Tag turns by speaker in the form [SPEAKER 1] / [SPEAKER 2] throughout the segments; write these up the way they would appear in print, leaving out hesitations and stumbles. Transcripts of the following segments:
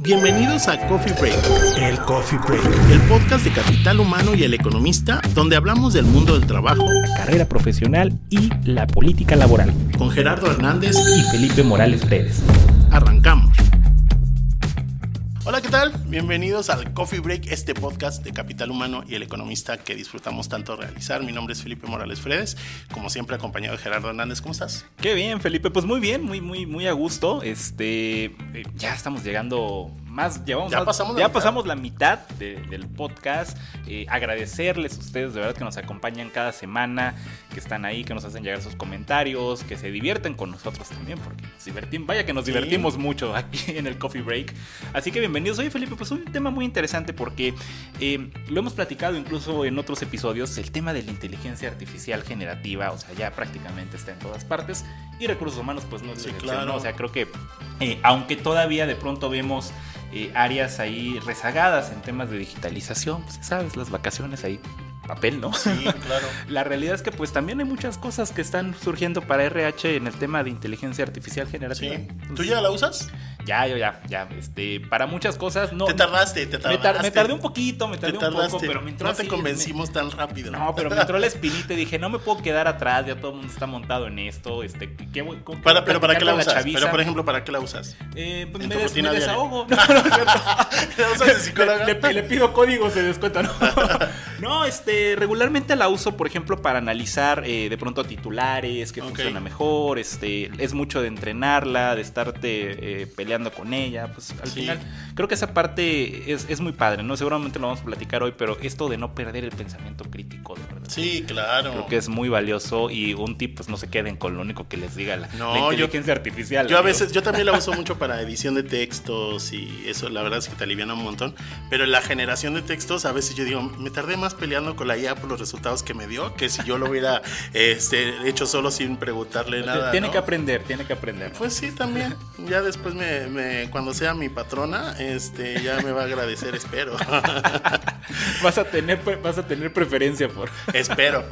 [SPEAKER 1] Bienvenidos a Coffee Break, el Coffee Break, el podcast de Capital Humano y El Economista, donde hablamos del mundo del trabajo,
[SPEAKER 2] la carrera profesional y la política laboral.
[SPEAKER 1] Con Gerardo Hernández
[SPEAKER 2] y Felipe Morales Fredes.
[SPEAKER 1] Arrancamos. Hola, ¿qué tal? Bienvenidos al Coffee Break, este podcast de Capital Humano y El Economista que disfrutamos tanto realizar. Mi nombre es Felipe Morales Fredes, como siempre acompañado de Gerardo Hernández. ¿Cómo estás?
[SPEAKER 2] Qué bien, Felipe. Pues muy bien, muy a gusto. Ya estamos llegando ya pasamos la mitad del podcast. Agradecerles a ustedes de verdad que nos acompañan cada semana, que están ahí, que nos hacen llegar sus comentarios, que se divierten con nosotros también, porque nos divertimos mucho aquí en el Coffee Break. Así que bienvenidos. Oye, Felipe, pues un tema muy interesante porque lo hemos platicado incluso en otros episodios, el tema de la inteligencia artificial generativa, o sea, ya prácticamente está en todas partes, y recursos humanos pues no es la excepción,
[SPEAKER 1] claro.
[SPEAKER 2] ¿no? O sea, creo que aunque todavía de pronto vemos áreas ahí rezagadas en temas de digitalización, pues sabes, las vacaciones ahí, papel, ¿no?
[SPEAKER 1] Sí, claro.
[SPEAKER 2] La realidad es que pues también hay muchas cosas que están surgiendo para RH en el tema de inteligencia artificial generativa.
[SPEAKER 1] Sí. ¿Tú ya la usas?
[SPEAKER 2] Ya, para muchas cosas no.
[SPEAKER 1] Te tardaste.
[SPEAKER 2] Me tardé un poquito, pero me entró
[SPEAKER 1] no te convencimos tan rápido.
[SPEAKER 2] No, pero me entró la espinita y dije, no me puedo quedar atrás, ya todo el mundo está montado en esto,
[SPEAKER 1] pero ¿para qué la usas? Pero, por ejemplo, ¿para qué la usas?
[SPEAKER 2] Pues me desahogo.
[SPEAKER 1] ¿La usas de psicóloga?
[SPEAKER 2] Le pido código, se descuenta, ¿no? No, regularmente la uso, por ejemplo, para analizar de pronto titulares, que funciona mejor, es mucho de entrenarla, de estarte peleando con ella, pues al final creo que esa parte es muy padre, ¿no? Seguramente lo vamos a platicar hoy, pero esto de no perder el pensamiento crítico, de verdad.
[SPEAKER 1] Sí, claro.
[SPEAKER 2] Creo que es muy valioso y un tip, pues no se queden con lo único que les diga la inteligencia artificial.
[SPEAKER 1] Yo también la uso mucho para edición de textos y eso, la verdad es que te aliviana un montón, pero en la generación de textos a veces yo digo, me tardé más peleando con la IA por los resultados que me dio, que si yo lo hubiera hecho solo sin preguntarle nada.
[SPEAKER 2] Tiene que aprender.
[SPEAKER 1] Pues sí, también. Ya después cuando sea mi patrona, ya me va a agradecer, espero.
[SPEAKER 2] Vas a tener preferencia por.
[SPEAKER 1] Espero.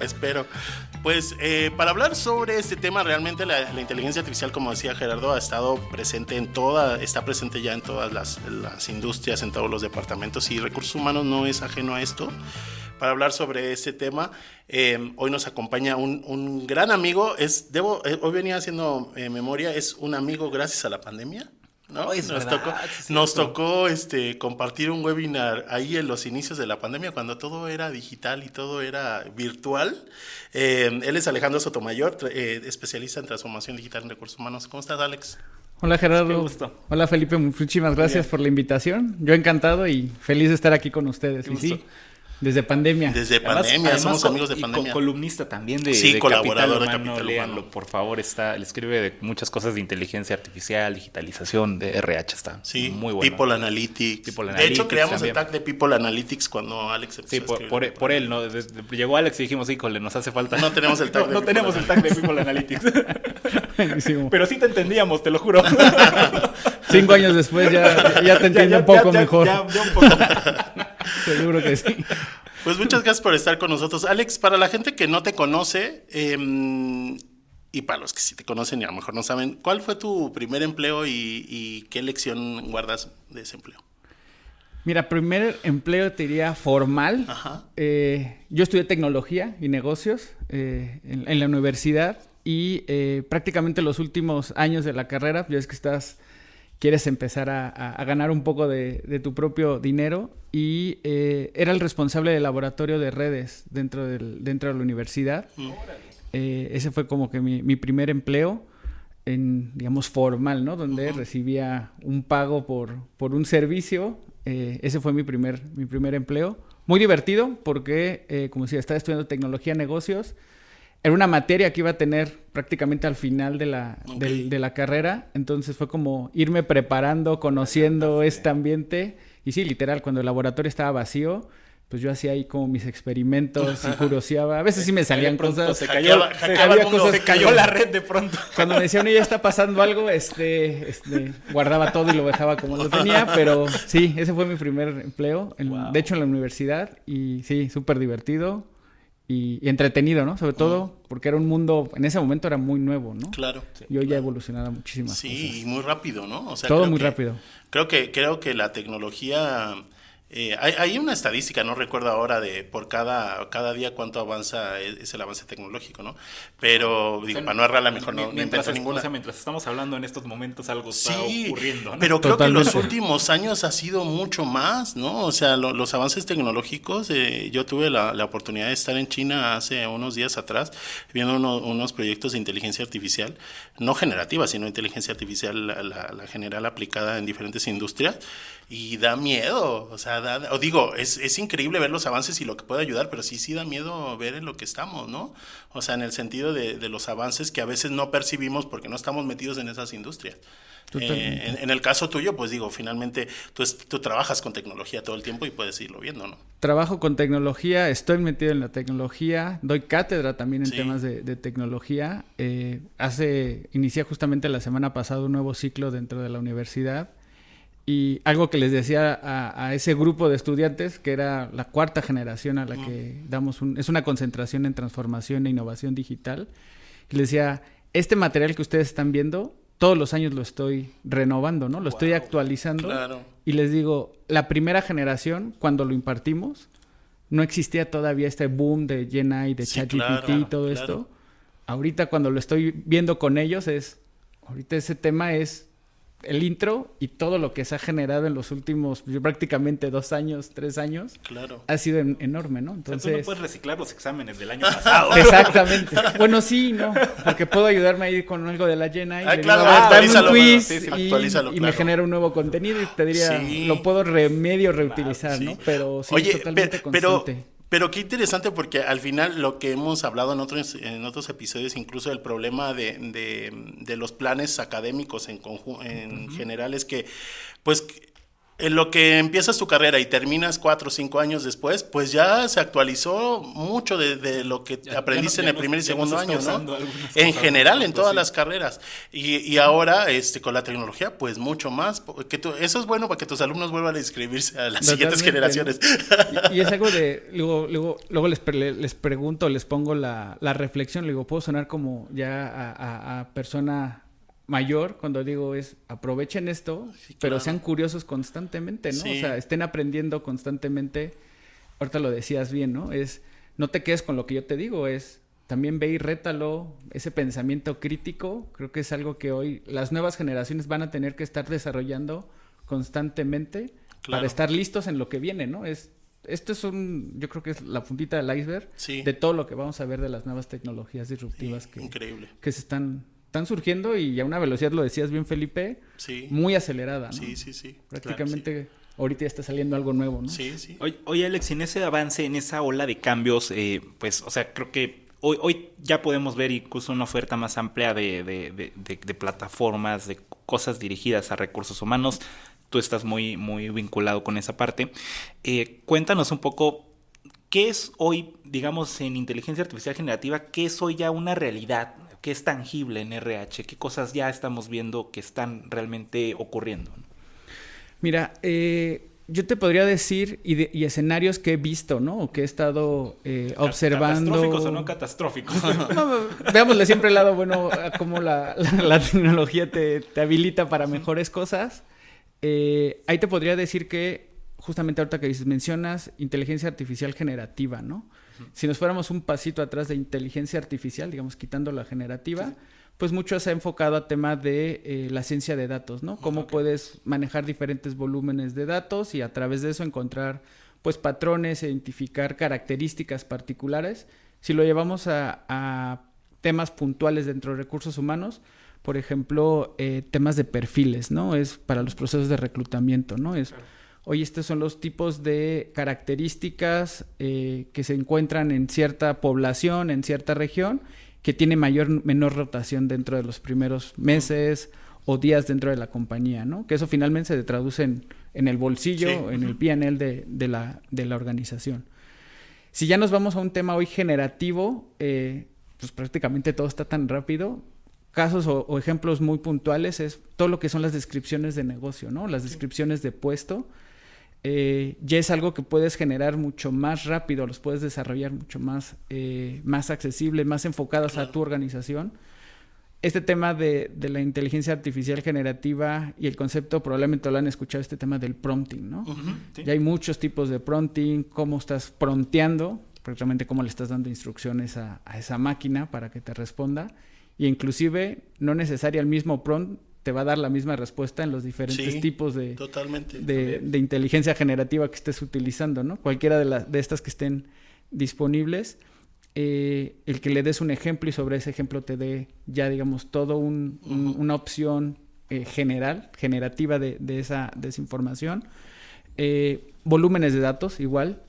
[SPEAKER 1] Pues para hablar sobre este tema, realmente la inteligencia artificial, como decía Gerardo, está presente ya en todas las industrias, en todos los departamentos, y recursos humanos no es ajeno a esto. Para hablar sobre este tema, hoy nos acompaña un gran amigo. Hoy venía haciendo memoria, es un amigo gracias a la pandemia, ¿no? Nos tocó compartir un webinar ahí en los inicios de la pandemia, cuando todo era digital y todo era virtual. Él es Alejandro Sotomayor, especialista en transformación digital en recursos humanos. ¿Cómo estás, Alex?
[SPEAKER 3] Hola, Gerardo.
[SPEAKER 2] Qué gusto.
[SPEAKER 3] Hola, Felipe. Muchísimas gracias por la invitación. Yo encantado y feliz de estar aquí con ustedes. Y sí, desde pandemia.
[SPEAKER 1] Además, somos amigos de pandemia.
[SPEAKER 2] Columnista también de
[SPEAKER 1] colaborador
[SPEAKER 2] Capital
[SPEAKER 1] de Capital Humano.
[SPEAKER 2] Léanlo, por favor. Le escribe de muchas cosas de inteligencia artificial, digitalización, de RH. Está muy bueno.
[SPEAKER 1] People Analytics. De hecho, creamos también el tag de People Analytics cuando Alex empezó
[SPEAKER 2] a por él, ¿no? Llegó Alex y dijimos, híjole, nos hace falta.
[SPEAKER 1] No tenemos el tag
[SPEAKER 2] no tenemos el tag de People Analytics. Pero sí te entendíamos, te lo juro.
[SPEAKER 3] 5 años después ya te entiendo un poco mejor.
[SPEAKER 2] Ya un poco.
[SPEAKER 3] Seguro que sí.
[SPEAKER 1] Pues muchas gracias por estar con nosotros. Alex, para la gente que no te conoce, y para los que sí te conocen y a lo mejor no saben, ¿cuál fue tu primer empleo y qué lección guardas de ese empleo?
[SPEAKER 3] Mira, primer empleo te diría formal.
[SPEAKER 1] Ajá.
[SPEAKER 3] Yo estudié tecnología y negocios en la universidad y prácticamente los últimos años de la carrera, ya es que quieres empezar a ganar un poco de tu propio dinero y era el responsable del laboratorio de redes dentro de la universidad. Ese fue como que mi primer empleo digamos, formal, ¿no? Donde recibía un pago por un servicio. Ese fue mi primer empleo. Muy divertido porque, como decía, estaba estudiando tecnología, negocios. Era una materia que iba a tener prácticamente al final de la carrera. Entonces fue como irme preparando, conociendo este ambiente. Y sí, literal, cuando el laboratorio estaba vacío, pues yo hacía ahí como mis experimentos y curioseaba. A veces sí me salían cosas.
[SPEAKER 2] Se cayó la red de pronto.
[SPEAKER 3] Cuando me decían, oye, ya está pasando algo, guardaba todo y lo dejaba como lo tenía. Pero sí, ese fue mi primer empleo. De hecho, en la universidad. Y sí, súper divertido. y entretenido, ¿no? Sobre todo porque era un mundo, en ese momento era muy nuevo, ¿no?
[SPEAKER 1] Claro.
[SPEAKER 3] Y hoy ya ha evolucionado muchísimas cosas.
[SPEAKER 1] Sí, y muy rápido, ¿no? O sea,
[SPEAKER 3] todo muy rápido.
[SPEAKER 1] Creo que la tecnología... hay una estadística, no recuerdo ahora, de por cada día cuánto avanza es el avance tecnológico, ¿no? Pero, digo, para no errar, la mejor no invento ninguna.
[SPEAKER 2] O sea, mientras estamos hablando en estos momentos, algo está ocurriendo, ¿no?
[SPEAKER 1] Pero creo que en los últimos años ha sido mucho más, ¿no? O sea, los avances tecnológicos, yo tuve la oportunidad de estar en China hace unos días atrás, viendo unos proyectos de inteligencia artificial, no generativa, sino inteligencia artificial, la general aplicada en diferentes industrias, y da miedo, o sea, es increíble ver los avances y lo que puede ayudar, pero sí da miedo ver en lo que estamos, ¿no? O sea, en el sentido de los avances que a veces no percibimos porque no estamos metidos en esas industrias. En el caso tuyo, pues digo, finalmente tú trabajas con tecnología todo el tiempo y puedes irlo viendo, ¿no?
[SPEAKER 3] Trabajo con tecnología, estoy metido en la tecnología, doy cátedra también en temas de tecnología. Inicié justamente la semana pasada un nuevo ciclo dentro de la universidad. Y algo que les decía a ese grupo de estudiantes, que era la cuarta generación a la que damos es una concentración en transformación e innovación digital. Y les decía, este material que ustedes están viendo, todos los años lo estoy renovando, ¿no? Lo estoy actualizando. Claro. Y les digo, la primera generación, cuando lo impartimos, no existía todavía este boom de GenAI, de ChatGPT y todo esto. Ahorita cuando lo estoy viendo con ellos ahorita ese tema es el intro y todo lo que se ha generado en los últimos prácticamente 2 años, 3 años, ha sido enorme, ¿no?
[SPEAKER 2] Entonces, tú no puedes reciclar los exámenes del año pasado.
[SPEAKER 3] Exactamente. Bueno, sí, no, porque puedo ayudarme a ir con algo de la GenAI,
[SPEAKER 1] dame
[SPEAKER 3] un twist y me genera un nuevo contenido y te diría, lo puedo medio reutilizar, ¿no? Pero sí, totalmente consciente.
[SPEAKER 1] Pero qué interesante, porque al final lo que hemos hablado en otros episodios, incluso el problema de los planes académicos en general, es que pues en lo que empiezas tu carrera y terminas 4 o 5 años después, pues ya se actualizó mucho de lo que aprendiste en el primer y segundo año, ¿no? En general, en todas las carreras. Y ahora, con la tecnología, pues mucho más. Eso es bueno para que tus alumnos vuelvan a inscribirse a las siguientes generaciones.
[SPEAKER 3] Y es algo de... Luego les pregunto, les pongo la reflexión, le digo, puedo sonar como ya a persona mayor cuando digo aprovechen esto, pero sean curiosos constantemente, ¿no? Sí. O sea, estén aprendiendo constantemente. Ahorita lo decías bien, ¿no? No te quedes con lo que yo te digo, también ve y rétalo, ese pensamiento crítico. Creo que es algo que hoy las nuevas generaciones van a tener que estar desarrollando constantemente para estar listos en lo que viene, ¿no? Esto yo creo que es la puntita del iceberg de todo lo que vamos a ver de las nuevas tecnologías disruptivas que se están surgiendo y a una velocidad, lo decías bien, Felipe, muy acelerada, ¿no?
[SPEAKER 1] Sí.
[SPEAKER 3] Prácticamente ahorita ya está saliendo algo nuevo, ¿no?
[SPEAKER 1] Sí.
[SPEAKER 2] Oye, Alex, en ese avance, en esa ola de cambios, pues, o sea, creo que hoy ya podemos ver incluso una oferta más amplia de plataformas, de cosas dirigidas a recursos humanos. Tú estás muy, muy vinculado con esa parte. Cuéntanos un poco, ¿qué es hoy, digamos, en inteligencia artificial generativa, qué es hoy ya una realidad? ¿Qué es tangible en RH? ¿Qué cosas ya estamos viendo que están realmente ocurriendo?
[SPEAKER 3] Mira, yo te podría decir y escenarios que he visto, ¿no? O que he estado observando.
[SPEAKER 2] ¿Catastróficos o no catastróficos?
[SPEAKER 3] No, veámosle siempre el lado bueno a cómo la tecnología te habilita para mejores cosas. Ahí te podría decir que justamente ahorita que mencionas inteligencia artificial generativa, ¿no? Si nos fuéramos un pasito atrás de inteligencia artificial, digamos, quitando la generativa, pues mucho se ha enfocado a tema de la ciencia de datos, ¿no? Cómo puedes manejar diferentes volúmenes de datos y a través de eso encontrar, pues, patrones, identificar características particulares. Si lo llevamos a temas puntuales dentro de recursos humanos, por ejemplo, temas de perfiles, ¿no? Es para los procesos de reclutamiento, ¿no? Oye, estos son los tipos de características que se encuentran en cierta población, en cierta región, que tiene menor rotación dentro de los primeros meses o días dentro de la compañía, ¿no? Que eso finalmente se traduce en el bolsillo, en el P&L de la organización. Si ya nos vamos a un tema hoy generativo, pues prácticamente todo está tan rápido. Casos o ejemplos muy puntuales es todo lo que son las descripciones de negocio, ¿no? Las descripciones de puesto. ya es algo que puedes generar mucho más rápido, los puedes desarrollar mucho más, más accesibles, más enfocados a tu organización. Este tema de la inteligencia artificial generativa y el concepto, probablemente lo han escuchado, este tema del prompting, ¿no? Sí. Ya hay muchos tipos de prompting, cómo estás prompteando, prácticamente cómo le estás dando instrucciones a esa máquina para que te responda, y inclusive no necesario el mismo prompt te va a dar la misma respuesta en los diferentes tipos de inteligencia generativa que estés utilizando, ¿no? Cualquiera de estas que estén disponibles. El que le des un ejemplo y sobre ese ejemplo te dé ya, digamos, todo una opción generativa de esa información. Volúmenes de datos, igual.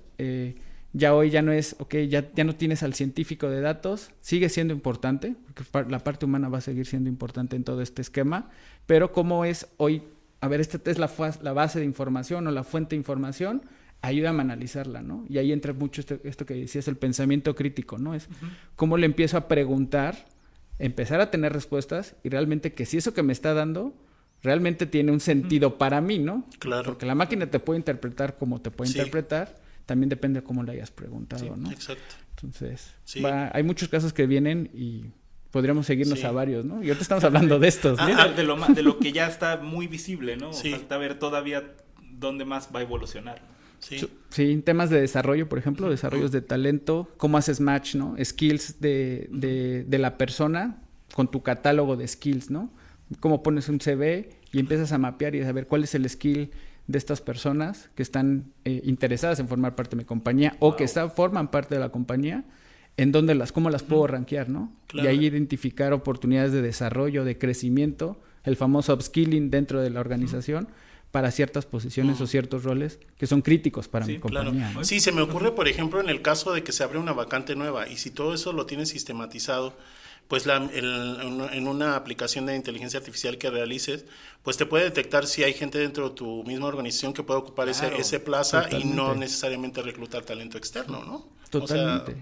[SPEAKER 3] Ya hoy ya no es, ya no tienes al científico de datos, sigue siendo importante, porque la parte humana va a seguir siendo importante en todo este esquema, pero cómo es hoy, a ver, esta es la base de información o la fuente de información, ayúdame a analizarla, ¿no? Y ahí entra mucho esto que decías, el pensamiento crítico, ¿no? Es cómo le empiezo a preguntar, empezar a tener respuestas y realmente que si eso que me está dando realmente tiene un sentido para mí, ¿no?
[SPEAKER 1] Claro.
[SPEAKER 3] Porque la máquina te puede interpretar como te puede interpretar, también depende de cómo le hayas preguntado, ¿no?
[SPEAKER 1] Exacto.
[SPEAKER 3] Entonces, hay muchos casos que vienen y podríamos seguirnos a varios, ¿no? Y ahorita estamos hablando de estos, ¿no?
[SPEAKER 2] De lo que ya está muy visible, ¿no? Falta ver todavía dónde más va a evolucionar.
[SPEAKER 3] Sí, temas de desarrollo, por ejemplo, desarrollos de talento, cómo haces match, ¿no? Skills de la persona con tu catálogo de skills, ¿no? Cómo pones un CV y empiezas a mapear y a saber cuál es el skill de estas personas que están interesadas en formar parte de mi compañía o que forman parte de la compañía, en dónde cómo las puedo rankear, ¿no? Claro. Y ahí identificar oportunidades de desarrollo, de crecimiento, el famoso upskilling dentro de la organización, para ciertas posiciones o ciertos roles que son críticos para mi compañía.
[SPEAKER 1] Claro.
[SPEAKER 3] ¿No?
[SPEAKER 1] Sí, se me ocurre, por ejemplo, en el caso de que se abre una vacante nueva y si todo eso lo tienes sistematizado, pues en una aplicación de inteligencia artificial que realices, pues te puede detectar si hay gente dentro de tu misma organización que puede ocupar ese plaza. Totalmente. Y no necesariamente reclutar talento externo, ¿no?
[SPEAKER 3] Totalmente.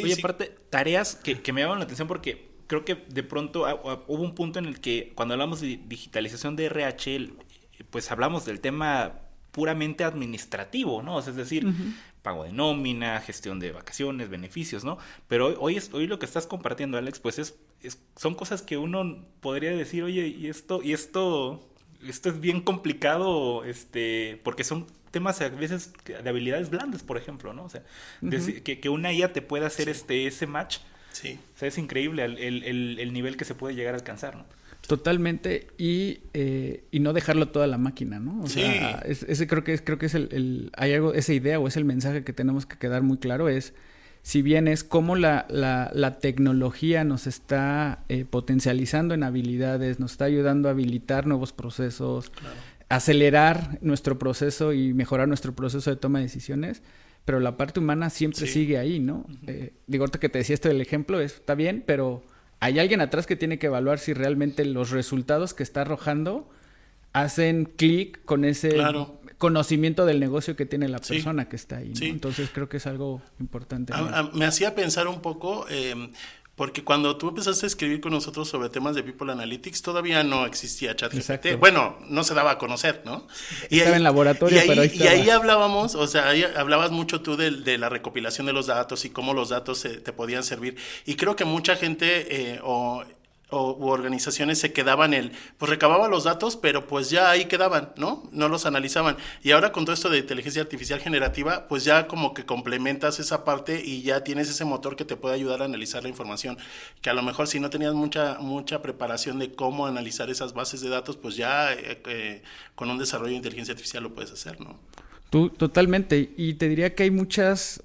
[SPEAKER 2] Oye, aparte, tareas que me llaman la atención porque creo que de pronto hubo un punto en el que cuando hablamos de digitalización de RH, pues hablamos del tema puramente administrativo, ¿no? O sea, es decir, pago de nómina, gestión de vacaciones, beneficios, ¿no? Pero hoy lo que estás compartiendo, Alex, pues son cosas que uno podría decir, oye, y esto es bien complicado, porque son temas a veces de habilidades blandas, por ejemplo, ¿no? O sea, que una IA te pueda hacer ese match. Sí. O sea, es increíble el nivel que se puede llegar a alcanzar, ¿no?
[SPEAKER 3] Totalmente, y no dejarlo toda a la máquina, ¿no? O sea, ese creo que es hay algo, esa idea o es el mensaje que tenemos que quedar muy claro, es si bien es cómo la tecnología nos está potencializando en habilidades, nos está ayudando a habilitar nuevos procesos, acelerar nuestro proceso y mejorar nuestro proceso de toma de decisiones, pero la parte humana siempre sigue ahí, ¿no? Digo, ahorita que te decía esto del ejemplo, está bien, pero hay alguien atrás que tiene que evaluar si realmente los resultados que está arrojando hacen clic con ese conocimiento del negocio que tiene la persona que está ahí, ¿no? Entonces creo que es algo importante.
[SPEAKER 1] Me hacía pensar un poco, porque cuando tú empezaste a escribir con nosotros sobre temas de People Analytics, todavía no existía ChatGPT. Bueno, no se daba a conocer, ¿no?
[SPEAKER 3] Estaba en laboratorio, pero ahí estaba.
[SPEAKER 1] Y ahí hablábamos, o sea, ahí hablabas mucho tú de la recopilación de los datos y cómo los datos te podían servir. Y creo que mucha gente u organizaciones se quedaban pues recababa los datos, pero pues ya ahí quedaban, ¿no? No los analizaban. Y ahora con todo esto de inteligencia artificial generativa, pues ya como que complementas esa parte y ya tienes ese motor que te puede ayudar a analizar la información, que a lo mejor si no tenías mucha preparación de cómo analizar esas bases de datos, pues ya con un desarrollo de inteligencia artificial lo puedes hacer, ¿no?
[SPEAKER 3] Totalmente. Y te diría que hay muchos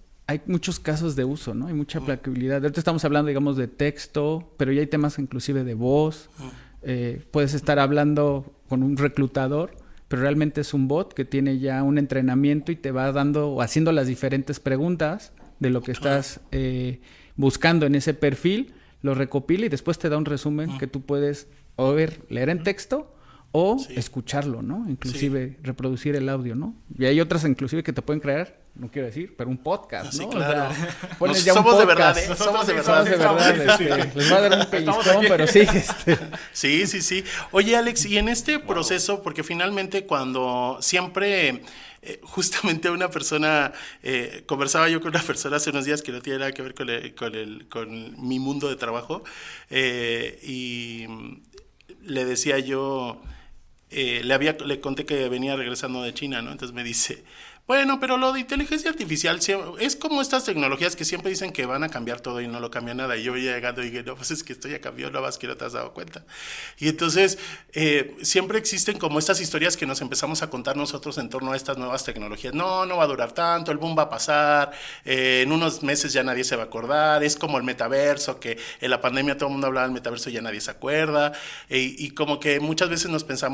[SPEAKER 3] casos de uso, ¿no? Hay mucha aplicabilidad. Ahorita estamos hablando, digamos, de texto, pero ya hay temas inclusive de voz. Puedes estar hablando con un reclutador, pero realmente es un bot que tiene ya un entrenamiento y te va dando o haciendo las diferentes preguntas de lo que estás buscando en ese perfil, lo recopila y después te da un resumen que tú puedes leer en texto o escucharlo, ¿no? Inclusive reproducir el audio, ¿no? Y hay otras inclusive que te pueden crear, no quiero decir, pero un podcast, ¿no?
[SPEAKER 1] Sí, claro.
[SPEAKER 3] O sea, pones ya
[SPEAKER 1] somos
[SPEAKER 3] un
[SPEAKER 1] de
[SPEAKER 3] podcast.
[SPEAKER 1] verdad, ¿eh? Somos de
[SPEAKER 3] verdad. Les va a dar un pellizcón, pero sí.
[SPEAKER 1] Sí. Oye, Alex, y en este proceso, porque finalmente cuando siempre... justamente una persona, conversaba yo con una persona hace unos días que no tiene nada que ver con mi mundo de trabajo, y le decía yo, le conté que venía regresando de China, ¿no? Entonces me dice, bueno, pero lo de inteligencia artificial es como estas tecnologías que siempre dicen que van a cambiar todo y no lo cambia nada. Y yo venía llegando y dije, no, pues es que esto ya cambió, no más que no te has dado cuenta. Y entonces siempre existen como estas historias que nos empezamos a contar nosotros en torno a estas nuevas tecnologías. No va a durar tanto, el boom va a pasar, en unos meses ya nadie se va a acordar. Es como el metaverso, que en la pandemia todo el mundo hablaba del metaverso y ya nadie se acuerda. Y como que muchas veces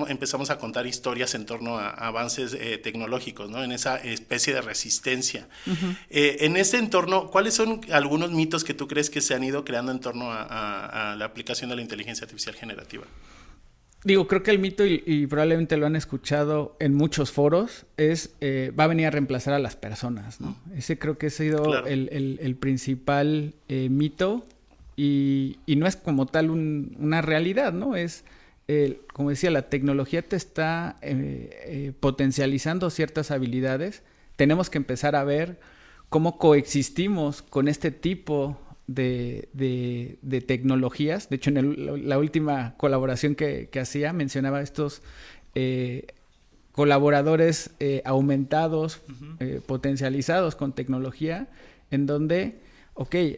[SPEAKER 1] empezamos a contar historias en torno a avances tecnológicos, ¿no? En esa especie de resistencia. Uh-huh. En este entorno, ¿cuáles son algunos mitos que tú crees que se han ido creando en torno a la aplicación de la inteligencia artificial generativa?
[SPEAKER 3] Digo, creo que el mito, y probablemente lo han escuchado en muchos foros, es va a venir a reemplazar a las personas, ¿no? Ese creo que ha sido el principal mito, y no es como tal una realidad, ¿no? Es... como decía, la tecnología te está potencializando ciertas habilidades. Tenemos que empezar a ver cómo coexistimos con este tipo de tecnologías. De hecho, en la última colaboración que hacía, mencionaba estos colaboradores aumentados, potencializados con tecnología, en donde...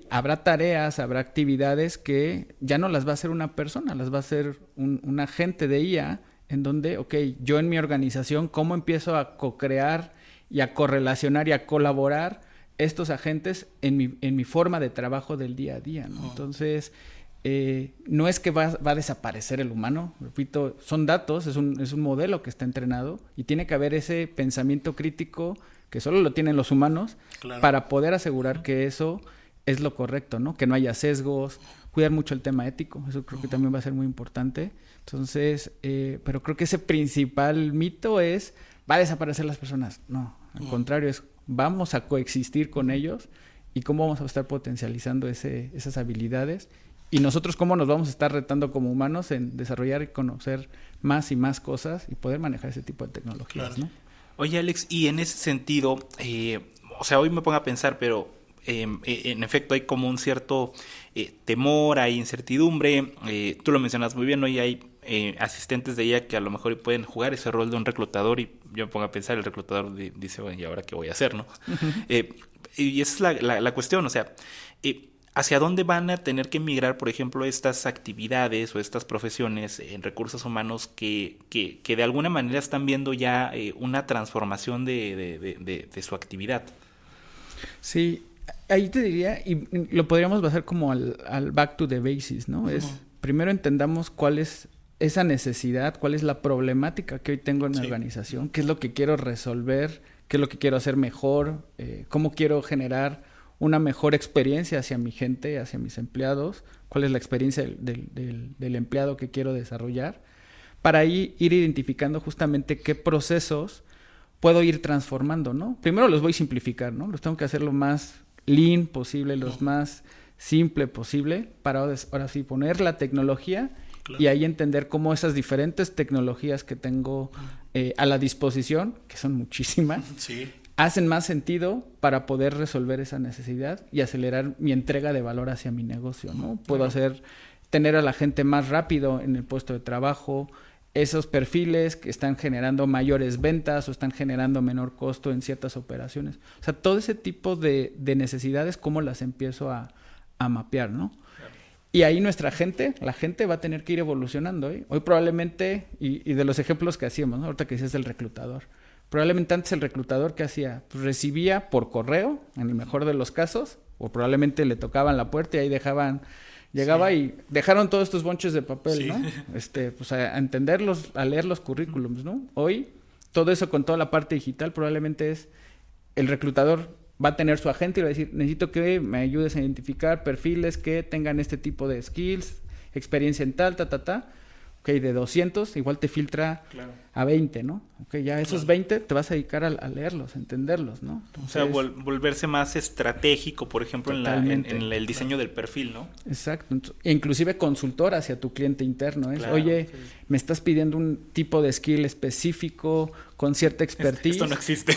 [SPEAKER 3] habrá tareas, habrá actividades que ya no las va a hacer una persona, las va a hacer un agente de IA, en donde, yo en mi organización, ¿cómo empiezo a co-crear y a correlacionar y a colaborar estos agentes en mi forma de trabajo del día a día, ¿no? Entonces, no es que va a desaparecer el humano, repito, son datos, es un modelo que está entrenado y tiene que haber ese pensamiento crítico que solo lo tienen los humanos para poder asegurar que eso... es lo correcto, ¿no? Que no haya sesgos, cuidar mucho el tema ético, eso creo que también va a ser muy importante. Entonces, pero creo que ese principal mito es, va a desaparecer las personas. No, al contrario, es vamos a coexistir con ellos y cómo vamos a estar potencializando esas habilidades y nosotros cómo nos vamos a estar retando como humanos en desarrollar y conocer más y más cosas y poder manejar ese tipo de tecnologías, ¿no?
[SPEAKER 2] Oye, Alex, y en ese sentido, hoy me pongo a pensar, pero... en efecto hay como un cierto temor, hay incertidumbre, tú lo mencionas muy bien, ¿no? Y hay asistentes de ella que a lo mejor pueden jugar ese rol de un reclutador y yo me pongo a pensar, el reclutador dice, bueno, ¿y ahora qué voy a hacer, no? Uh-huh. Y esa es la cuestión, o sea, ¿hacia dónde van a tener que migrar, por ejemplo, estas actividades o estas profesiones en recursos humanos que de alguna manera están viendo ya una transformación de su actividad?
[SPEAKER 3] Sí. Ahí te diría, y lo podríamos basar como al back to the basics, ¿no? Uh-huh. Es, primero entendamos cuál es esa necesidad, cuál es la problemática que hoy tengo en mi organización, qué es lo que quiero resolver, qué es lo que quiero hacer mejor, cómo quiero generar una mejor experiencia hacia mi gente, hacia mis empleados, cuál es la experiencia del empleado que quiero desarrollar, para ahí ir identificando justamente qué procesos puedo ir transformando, ¿no? Primero los voy a simplificar, ¿no? Los tengo que hacer lo más lean posible, los más simple posible, para ahora sí poner la tecnología y ahí entender cómo esas diferentes tecnologías que tengo a la disposición, que son muchísimas, hacen más sentido para poder resolver esa necesidad y acelerar mi entrega de valor hacia mi negocio, ¿no? Puedo tener a la gente más rápido en el puesto de trabajo, esos perfiles que están generando mayores ventas o están generando menor costo en ciertas operaciones. O sea, todo ese tipo de necesidades, ¿cómo las empiezo a mapear, no? Claro. Y ahí la gente va a tener que ir evolucionando, ¿eh? Hoy probablemente, y de los ejemplos que hacíamos, ¿no? Ahorita que dices el reclutador. Probablemente antes el reclutador, ¿qué hacía? Pues recibía por correo, en el mejor de los casos, o probablemente le tocaban la puerta y ahí llegaba y dejaron todos estos bonches de papel, ¿no? Pues a entenderlos, a leer los currículums, ¿no? Hoy, todo eso con toda la parte digital probablemente es el reclutador va a tener su agente y va a decir, necesito que me ayudes a identificar perfiles que tengan este tipo de skills, experiencia en tal, Ok, de 200 igual te filtra a 20, ¿no? Ok, ya esos 20 te vas a dedicar a leerlos, a entenderlos, ¿no?
[SPEAKER 2] Entonces, o sea, volverse más estratégico, por ejemplo, en el diseño del perfil, ¿no?
[SPEAKER 3] Exacto. Inclusive consultor hacia tu cliente interno. Oye, me estás pidiendo un tipo de skill específico con cierta expertise.
[SPEAKER 2] Esto no existe.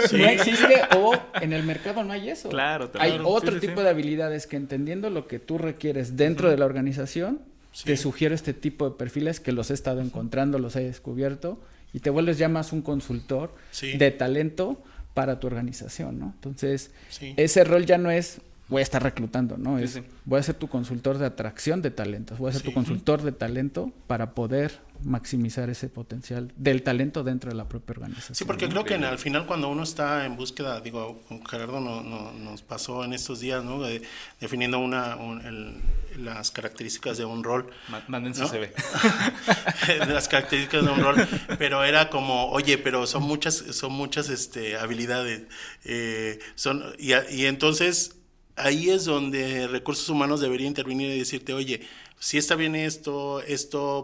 [SPEAKER 3] Sí. No existe o en el mercado no hay eso.
[SPEAKER 2] Claro.
[SPEAKER 3] Hay otro tipo de habilidades que entendiendo lo que tú requieres dentro de la organización, te sugiero este tipo de perfiles que los he estado encontrando, los he descubierto y te vuelves ya más un consultor de talento para tu organización, ¿no? Entonces, ese rol ya no es voy a estar reclutando, ¿no? Voy a ser tu consultor de atracción de talentos, voy a ser tu consultor de talento para poder maximizar ese potencial del talento dentro de la propia organización.
[SPEAKER 1] Sí, porque creo que al final cuando uno está en búsqueda, digo, con Gerardo nos pasó en estos días, ¿no? Definiendo las características de un rol.
[SPEAKER 2] Manden su
[SPEAKER 1] ¿no?
[SPEAKER 2] CV.
[SPEAKER 1] Las características de un rol, pero era como, oye, pero son muchas habilidades, y entonces ahí es donde recursos humanos debería intervenir y decirte, oye, si está bien esto,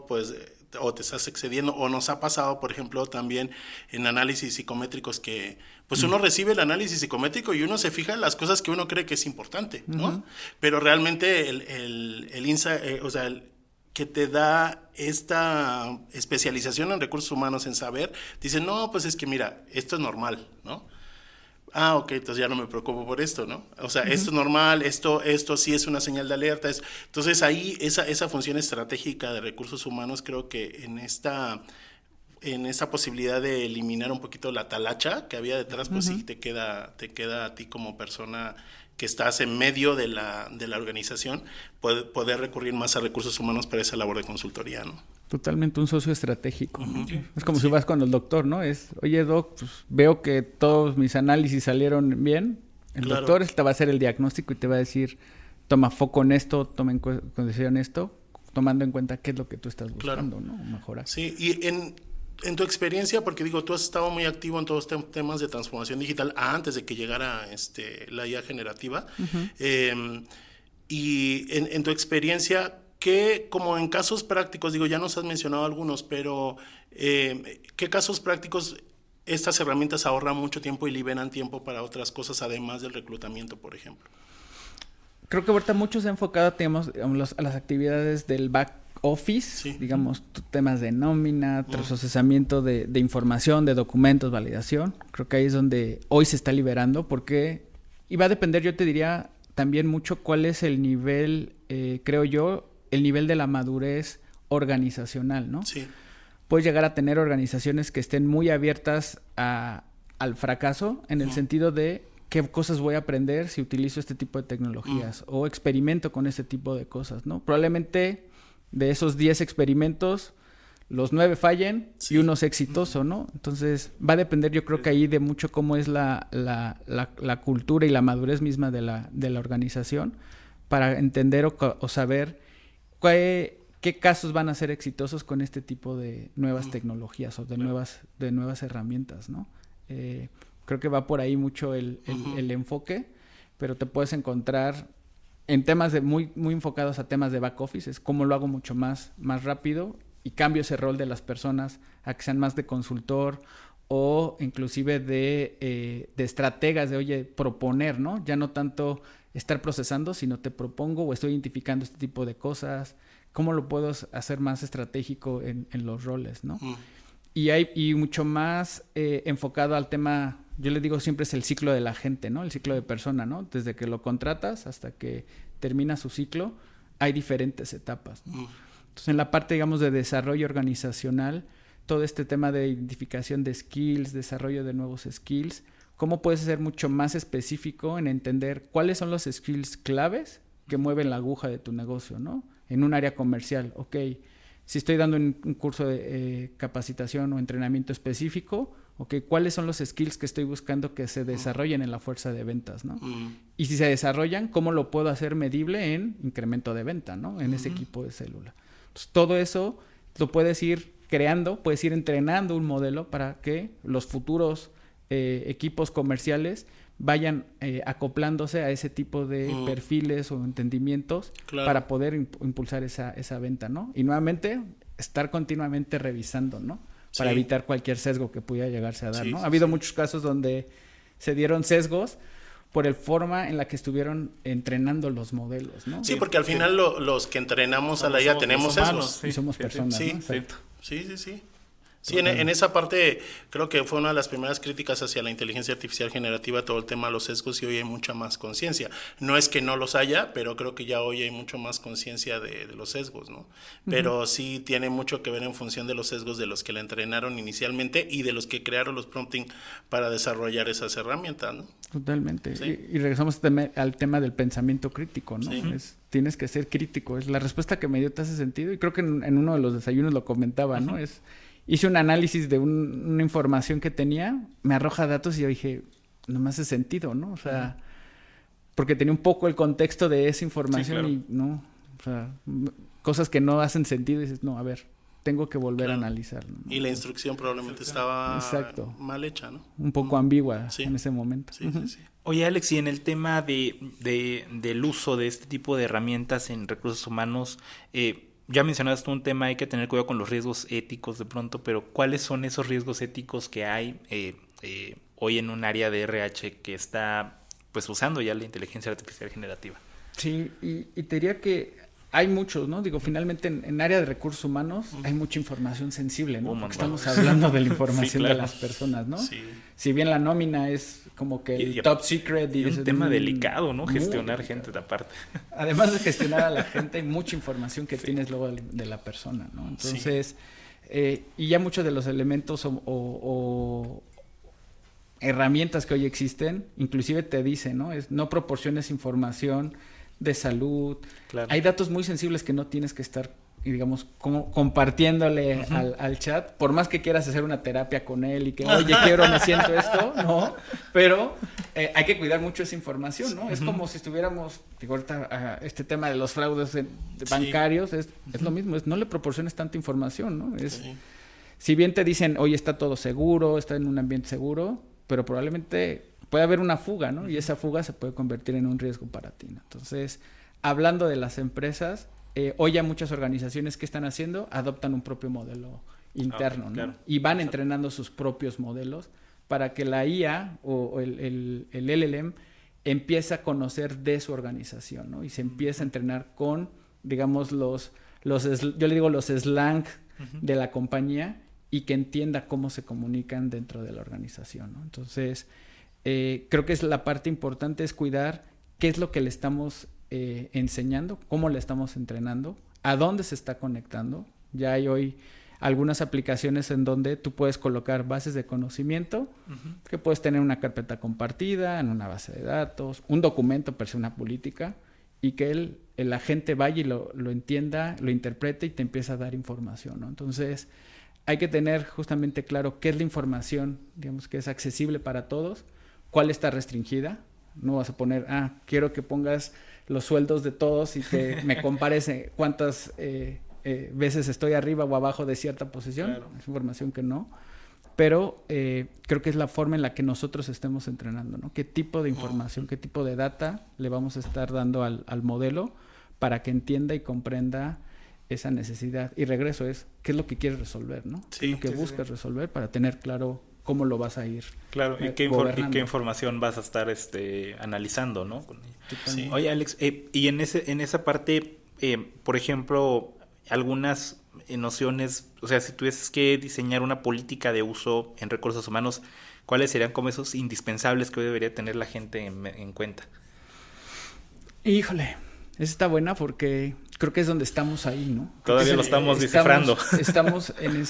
[SPEAKER 1] pues, o te estás excediendo, o nos ha pasado, por ejemplo, también en análisis psicométricos que, pues uno recibe el análisis psicométrico y uno se fija en las cosas que uno cree que es importante, ¿no? Pero realmente el insight, que te da esta especialización en recursos humanos en saber, dice, no, pues es que mira, esto es normal, ¿no? Ah, ok, entonces ya no me preocupo por esto, ¿no? O sea, esto es normal, esto sí es una señal de alerta. Entonces ahí esa función estratégica de recursos humanos creo que en esta posibilidad de eliminar un poquito la talacha que había detrás, pues sí te queda a ti como persona que estás en medio de la organización, poder recurrir más a recursos humanos para esa labor de consultoría, ¿no?
[SPEAKER 3] Totalmente un socio estratégico. Es como si vas con el doctor, ¿no? Oye, doc, pues veo que todos mis análisis salieron bien. El doctor te va a hacer el diagnóstico y te va a decir, toma foco en esto, toma en consideración esto, tomando en cuenta qué es lo que tú estás buscando, ¿no? Mejorar.
[SPEAKER 1] Sí, y en tu experiencia, porque digo, tú has estado muy activo en todos estos temas de transformación digital antes de que llegara la IA generativa. Y en tu experiencia, ¿qué, como en casos prácticos, digo, ya nos has mencionado algunos, pero qué casos prácticos estas herramientas ahorran mucho tiempo y liberan tiempo para otras cosas, además del reclutamiento, por ejemplo?
[SPEAKER 3] Creo que ahorita mucho se ha enfocado, digamos, a las actividades del back office, digamos, temas de nómina, procesamiento de información, de documentos, validación. Creo que ahí es donde hoy se está liberando, porque y va a depender, yo te diría, también mucho cuál es el nivel, creo yo, el nivel de la madurez organizacional, ¿no? Sí. Puedes llegar a tener organizaciones que estén muy abiertas al fracaso, en el sentido de qué cosas voy a aprender si utilizo este tipo de tecnologías o experimento con este tipo de cosas, ¿no? Probablemente de esos 10 experimentos, los 9 fallen y uno es exitoso, ¿no? Entonces va a depender, yo creo que ahí de mucho cómo es la cultura y la madurez misma de la organización para entender o saber qué casos van a ser exitosos con este tipo de nuevas tecnologías o de nuevas herramientas, ¿no? Creo que va por ahí mucho el enfoque, pero te puedes encontrar en temas muy enfocados a temas de back office, es cómo lo hago mucho más rápido y cambio ese rol de las personas a que sean más de consultor o inclusive de estrategas de, oye, proponer, ¿no? Ya no tanto estar procesando, sino te propongo o estoy identificando este tipo de cosas, cómo lo puedo hacer más estratégico en los roles, ¿no? Y mucho más enfocado al tema, yo le digo siempre es el ciclo de la gente, ¿no? El ciclo de persona, ¿no? Desde que lo contratas hasta que termina su ciclo, hay diferentes etapas, ¿no? Entonces, en la parte, digamos, de desarrollo organizacional, todo este tema de identificación de skills, desarrollo de nuevos skills, ¿cómo puedes ser mucho más específico en entender cuáles son los skills claves que mueven la aguja de tu negocio, ¿no? En un área comercial, ok, si estoy dando un curso de capacitación o entrenamiento específico, ok, ¿cuáles son los skills que estoy buscando que se desarrollen en la fuerza de ventas, ¿no? Y si se desarrollan, ¿cómo lo puedo hacer medible en incremento de venta, ¿no? En ese equipo de célula. Entonces, todo eso lo puedes ir creando, puedes ir entrenando un modelo para que los futuros equipos comerciales vayan acoplándose a ese tipo de perfiles o entendimientos para poder impulsar esa venta, ¿no? Y nuevamente, estar continuamente revisando, ¿no? Para evitar cualquier sesgo que pudiera llegarse a dar, ¿no? Ha habido muchos casos donde se dieron sesgos por el forma en la que estuvieron entrenando los modelos, ¿no?
[SPEAKER 1] Sí, porque al final los que entrenamos a la IA tenemos sesgos.
[SPEAKER 3] Y somos personas, ¿no? Exacto.
[SPEAKER 1] Sí. Sí, en esa parte creo que fue una de las primeras críticas hacia la inteligencia artificial generativa, todo el tema de los sesgos, y hoy hay mucha más conciencia. No es que no los haya, pero creo que ya hoy hay mucho más conciencia de los sesgos, ¿no? Pero sí tiene mucho que ver en función de los sesgos de los que la entrenaron inicialmente y de los que crearon los prompting para desarrollar esas herramientas, ¿no?
[SPEAKER 3] Totalmente. Sí. Y regresamos al tema del pensamiento crítico, ¿no? Sí. Tienes que ser crítico. Es la respuesta que me dio te hace sentido, y creo que en uno de los desayunos lo comentaba, ¿no? Hice un análisis de una información que tenía, me arroja datos y yo dije, no me hace sentido, ¿no? O sea, porque tenía un poco el contexto de esa información y no, o sea, cosas que no hacen sentido y dices, no, a ver, tengo que volver a analizar, ¿no?
[SPEAKER 1] Y la instrucción probablemente estaba mal hecha, ¿no?
[SPEAKER 3] Un poco ambigua en ese momento.
[SPEAKER 2] Sí. Oye, Alex, y en el tema del uso de este tipo de herramientas en recursos humanos, ya mencionaste un tema, hay que tener cuidado con los riesgos éticos de pronto, pero ¿cuáles son esos riesgos éticos que hay hoy en un área de RH que está pues usando ya la inteligencia artificial generativa?
[SPEAKER 3] Sí, y te diría que hay muchos, ¿no? Digo, finalmente en área de recursos humanos hay mucha información sensible, ¿no? Porque estamos hablando de la información de las personas, ¿no? Sí. Si bien la nómina es como que el top secret.
[SPEAKER 2] Y es un tema delicado, ¿no? Gestionar gente de aparte.
[SPEAKER 3] Además de gestionar a la gente, hay mucha información que tienes luego de la persona, ¿no? Entonces, y ya muchos de los elementos o herramientas que hoy existen, inclusive te dicen, ¿no? No proporciones información de salud. Claro. Hay datos muy sensibles que no tienes que estar, digamos, compartiéndole al chat, por más que quieras hacer una terapia con él y que, oye, me siento esto, ¿no? Pero hay que cuidar mucho esa información, ¿no? Es como si estuviéramos, digo, ahorita este tema de los fraudes bancarios, es lo mismo, no le proporciones tanta información, ¿no? Si bien te dicen, oye, está todo seguro, está en un ambiente seguro, pero probablemente puede haber una fuga, ¿no? Y esa fuga se puede convertir en un riesgo para ti, ¿no? Entonces, hablando de las empresas, hoy ya muchas organizaciones que están haciendo adoptan un propio modelo interno, ¿no? Claro. Y van entrenando sus propios modelos para que la IA o el LLM empiece a conocer de su organización, ¿no? Y se empiece a entrenar con, digamos, yo le digo los slang de la compañía, y que entienda cómo se comunican dentro de la organización, ¿no? Entonces, creo que es la parte importante, es cuidar qué es lo que le estamos enseñando, cómo le estamos entrenando, a dónde se está conectando. Ya hay hoy algunas aplicaciones en donde tú puedes colocar bases de conocimiento, que puedes tener una carpeta compartida, en una base de datos, un documento per se, una política, y que el agente vaya y lo entienda, lo interprete y te empieza a dar información, ¿no? Entonces, hay que tener justamente claro qué es la información, digamos, que es accesible para todos, cuál está restringida. No vas a poner, quiero que pongas los sueldos de todos y que me compares cuántas veces estoy arriba o abajo de cierta posición. Claro. Es información que no. Pero creo que es la forma en la que nosotros estemos entrenando, ¿no? ¿Qué tipo de información, qué tipo de data le vamos a estar dando al modelo para que entienda y comprenda esa necesidad? Y regreso qué es lo que quieres resolver, ¿no? Sí, ¿qué es lo que buscas resolver para tener claro cómo lo vas a ir?
[SPEAKER 2] Claro, y qué información vas a estar analizando, ¿no? Sí. Oye, Alex, y en esa parte, por ejemplo, algunas nociones, o sea, si tuvieses que diseñar una política de uso en recursos humanos, ¿cuáles serían como esos indispensables que hoy debería tener la gente en cuenta?
[SPEAKER 3] Híjole, esa está buena porque creo que es donde estamos ahí, ¿no?
[SPEAKER 2] Todavía lo estamos descifrando.
[SPEAKER 3] Estamos en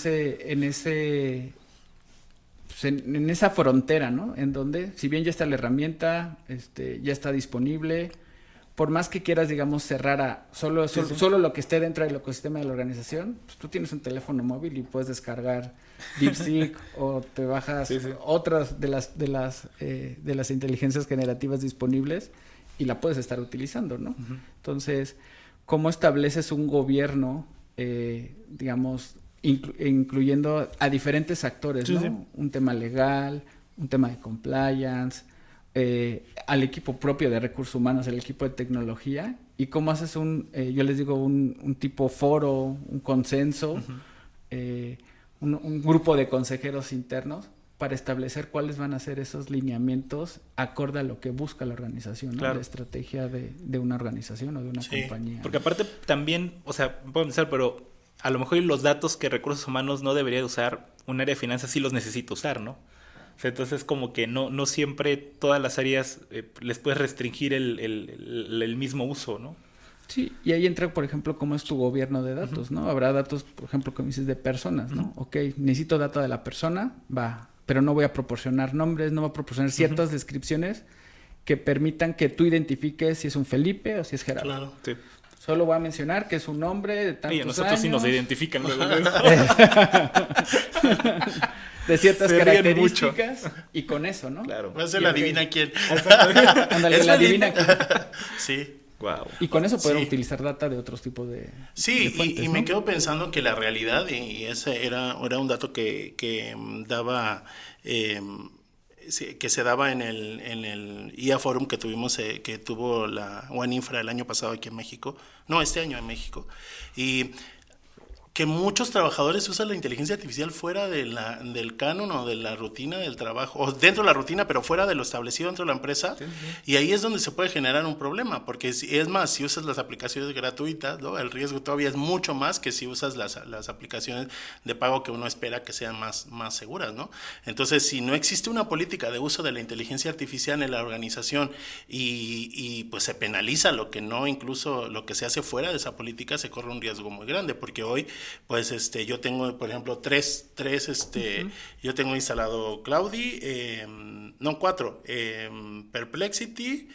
[SPEAKER 3] esa frontera, ¿no? En donde, si bien ya está la herramienta, ya está disponible, por más que quieras, digamos, cerrar a solo lo que esté dentro del ecosistema de la organización, pues tú tienes un teléfono móvil y puedes descargar DeepSeek o te bajas otras de las inteligencias generativas disponibles y la puedes estar utilizando, ¿no? Entonces, ¿cómo estableces un gobierno, digamos, incluyendo a diferentes actores, ¿no? Sí. Un tema legal, un tema de compliance, al equipo propio de recursos humanos, el equipo de tecnología, y cómo haces yo les digo, un tipo foro, un consenso, un grupo de consejeros internos para establecer cuáles van a ser esos lineamientos acorde a lo que busca la organización, ¿no? Claro. La estrategia de una organización o de una compañía.
[SPEAKER 2] Porque aparte también, o sea, puedo pensar, pero a lo mejor los datos que recursos humanos no debería usar, un área de finanzas sí los necesita usar, ¿no? O sea, entonces como que no siempre todas las áreas les puedes restringir el mismo uso, ¿no?
[SPEAKER 3] Sí, y ahí entra, por ejemplo, cómo es tu gobierno de datos, ¿no? Habrá datos, por ejemplo, como dices, de personas, ¿no? Ok, necesito data de la persona, pero no voy a proporcionar nombres, no voy a proporcionar ciertas descripciones que permitan que tú identifiques si es un Felipe o si es Gerardo. Claro, sí. Solo voy a mencionar que es un nombre de tantos años.
[SPEAKER 2] Nosotros sí nos identifican.
[SPEAKER 3] De ciertas características y con eso, ¿no?
[SPEAKER 1] Claro. No se la adivina quién.
[SPEAKER 3] Ándale, la adivina quién.
[SPEAKER 1] Sí.
[SPEAKER 3] Wow. Y con eso poder utilizar data de otros tipos de
[SPEAKER 1] fuentes, y me quedo pensando que la realidad, y ese era un dato que daba... que se daba en el IA Forum que tuvimos, que tuvo la One Infra el año pasado aquí en México, este año en México, y que muchos trabajadores usan la inteligencia artificial fuera del canon o de la rutina del trabajo, o dentro de la rutina, pero fuera de lo establecido dentro de la empresa, y ahí es donde se puede generar un problema, porque es más, si usas las aplicaciones gratuitas, ¿no? El riesgo todavía es mucho más que si usas las aplicaciones de pago que uno espera que sean más seguras, ¿no? Entonces, si no existe una política de uso de la inteligencia artificial en la organización y pues se penaliza incluso lo que se hace fuera de esa política, se corre un riesgo muy grande, porque hoy pues yo tengo, por ejemplo, tres yo tengo instalado Claudi, 4, Perplexity,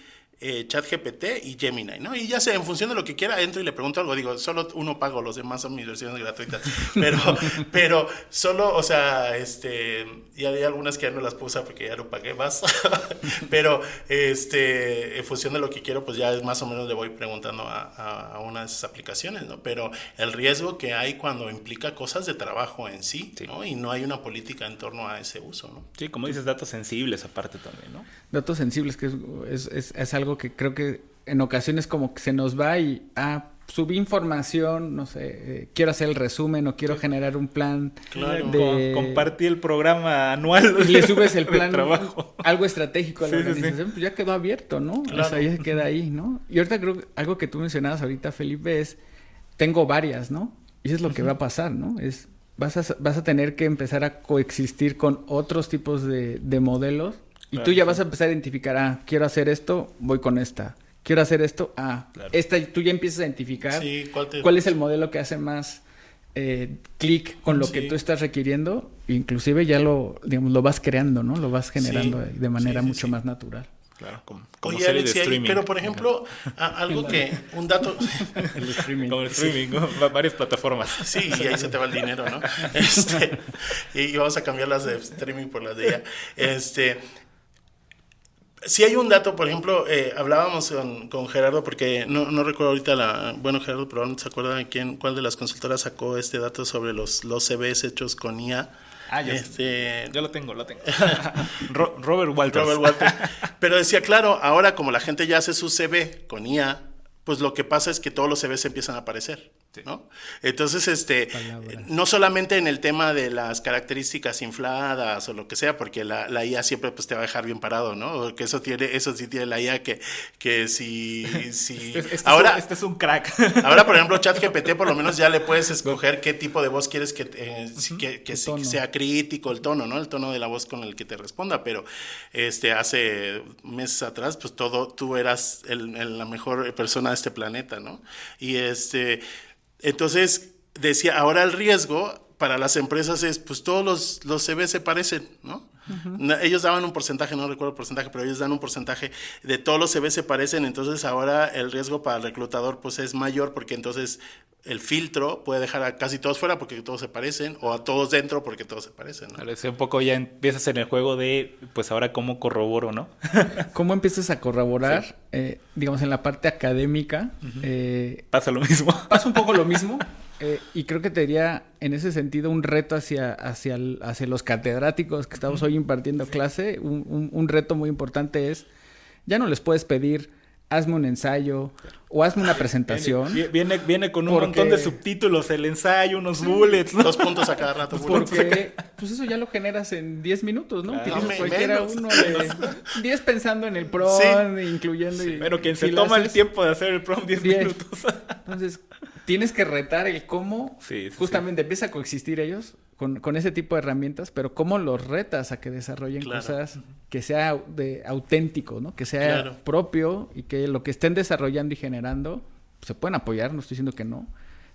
[SPEAKER 1] ChatGPT y Gemini, ¿no? Y ya sé, en función de lo que quiera, entro y le pregunto algo, digo, solo uno pago, los demás son mis versiones gratuitas, pero solo, o sea, y hay algunas que ya no las puse porque ya no pagué más, pero en función de lo que quiero, pues ya más o menos le voy preguntando a una de esas aplicaciones, ¿no? Pero el riesgo que hay cuando implica cosas de trabajo en sí, ¿no? Y no hay una política en torno a ese uso, ¿no?
[SPEAKER 2] Sí, como dices, datos sensibles aparte también, ¿no?
[SPEAKER 3] Datos sensibles, que es algo que creo que en ocasiones como que se nos va y subí información, no sé, quiero hacer el resumen o quiero generar un plan
[SPEAKER 2] de... Compartí el programa anual.
[SPEAKER 3] Y le subes el plan, algo estratégico a la organización, pues ya quedó abierto, ¿no? Claro. O sea, ya queda ahí, ¿no? Y ahorita creo que algo que tú mencionabas ahorita, Felipe, es, tengo varias, ¿no? Y eso es lo que va a pasar, ¿no? Vas a tener que empezar a coexistir con otros tipos de modelos. Y tú ya vas a empezar a identificar, quiero hacer esto, voy con esta. Quiero hacer esto, esta, tú ya empiezas a identificar cuál es el modelo que hace más clic con lo que tú estás requiriendo. Inclusive ya lo vas creando, ¿no? Lo vas generando de manera mucho más natural.
[SPEAKER 2] Claro, como
[SPEAKER 1] oye, serie Alex, de streaming. Pero por ejemplo, algo un dato...
[SPEAKER 2] el streaming. Como el streaming, ¿no? Varias plataformas.
[SPEAKER 1] Sí, y ahí se te va el dinero, ¿no? Y vamos a cambiar las de streaming por las de ella. Si hay un dato, por ejemplo, hablábamos con Gerardo, porque no recuerdo ahorita Gerardo probablemente se acuerda de cuál de las consultoras sacó este dato sobre los CVs hechos con IA.
[SPEAKER 2] Yo lo tengo. Robert Walters.
[SPEAKER 1] Pero decía, claro, ahora como la gente ya hace su CV con IA, pues lo que pasa es que todos los CVs empiezan a aparecer, ¿no? Entonces, no solamente en el tema de las características infladas o lo que sea, porque la IA siempre pues te va a dejar bien parado, ¿no? Porque eso sí tiene la IA que si ahora
[SPEAKER 2] este es un crack.
[SPEAKER 1] Ahora, por ejemplo, ChatGPT por lo menos ya le puedes escoger qué tipo de voz quieres que sea crítico, el tono, ¿no? El tono de la voz con el que te responda, pero hace meses atrás pues tú eras la mejor persona de este planeta, ¿no? Y entonces decía, ahora el riesgo para las empresas es, pues todos los CV se parecen, ¿no? Uh-huh. Ellos daban un porcentaje, no recuerdo el porcentaje, pero ellos dan un porcentaje de todos los CV se parecen, entonces ahora el riesgo para el reclutador pues es mayor, porque entonces el filtro puede dejar a casi todos fuera porque todos se parecen, o a todos dentro porque todos se parecen, ¿no?
[SPEAKER 2] Parece un poco ya empiezas en el juego de, pues ahora cómo corroboro, ¿no?
[SPEAKER 3] ¿Cómo empiezas a corroborar? Sí. Digamos, en la parte académica.
[SPEAKER 2] Uh-huh. Pasa lo mismo.
[SPEAKER 3] Pasa un poco lo mismo. Y creo que te diría, en ese sentido, un reto hacia los catedráticos que estamos hoy impartiendo clase. Un reto muy importante es, ya no les puedes pedir hazme un ensayo o hazme una presentación.
[SPEAKER 2] Viene con un montón de subtítulos, el ensayo, unos bullets, ¿no?
[SPEAKER 1] 2 puntos a cada rato.
[SPEAKER 3] Porque pues eso ya lo generas en 10 minutos, ¿no? Utilizas cualquiera uno de 10 pensando en el prompt, incluyendo...
[SPEAKER 2] Pero quien se toma el tiempo de hacer el prompt 10 minutos.
[SPEAKER 3] Entonces, tienes que retar el cómo justamente empieza a coexistir ellos con ese tipo de herramientas, pero cómo los retas a que desarrollen cosas que sea auténtico, ¿no? Que sea propio y que lo que estén desarrollando y generando se pueden apoyar, no estoy diciendo que no,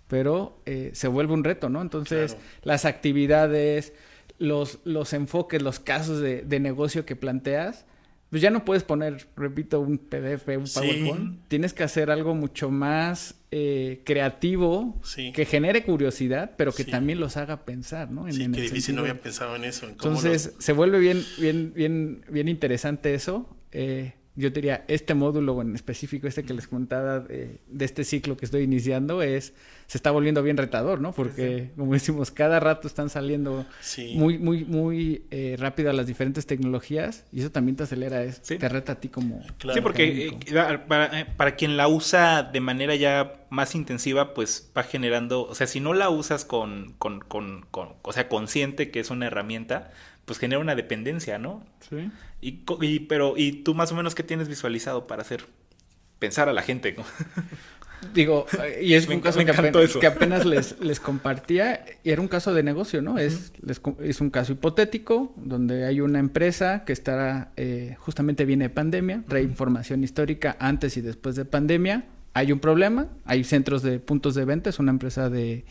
[SPEAKER 3] pero se vuelve un reto, ¿no? Entonces, las actividades, los enfoques, los casos de negocio que planteas, pues ya no puedes poner, repito, un PDF, un PowerPoint. Tienes que hacer algo mucho más creativo, que genere curiosidad, pero que también los haga pensar, ¿no?
[SPEAKER 1] Qué difícil, no había pensado en eso.
[SPEAKER 3] Entonces, se vuelve bien interesante eso. Yo diría, este módulo en específico, que les contaba de este ciclo que estoy iniciando, se está volviendo bien retador, ¿no? Porque, como decimos, cada rato están saliendo muy rápido las diferentes tecnologías y eso también te acelera, te reta a ti como...
[SPEAKER 2] Sí, porque para quien la usa de manera ya más intensiva, pues va generando... O sea, si no la usas o sea, consciente que es una herramienta, pues genera una dependencia, ¿no?
[SPEAKER 3] Sí.
[SPEAKER 2] ¿Y tú más o menos qué tienes visualizado para pensar a la gente?
[SPEAKER 3] Digo, y es un caso que apenas les compartía, y era un caso de negocio, ¿no? Es un caso hipotético donde hay una empresa que está justamente viene de pandemia, trae información histórica antes y después de pandemia, hay un problema, hay centros de puntos de venta, es una empresa de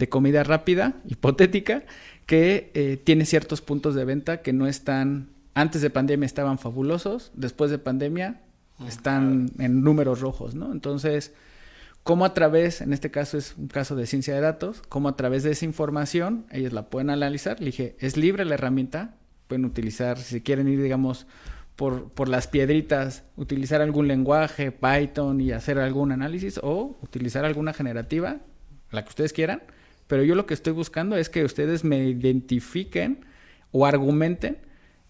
[SPEAKER 3] comida rápida, hipotética, que tiene ciertos puntos de venta que no están, antes de pandemia estaban fabulosos, después de pandemia están en números rojos, ¿no? Entonces, ¿cómo a través, en este caso es un caso de ciencia de datos, cómo a través de esa información ellos la pueden analizar? Le dije, es libre la herramienta, pueden utilizar, si quieren ir, digamos, por las piedritas, utilizar algún lenguaje, Python y hacer algún análisis, o utilizar alguna generativa, la que ustedes quieran, pero yo lo que estoy buscando es que ustedes me identifiquen o argumenten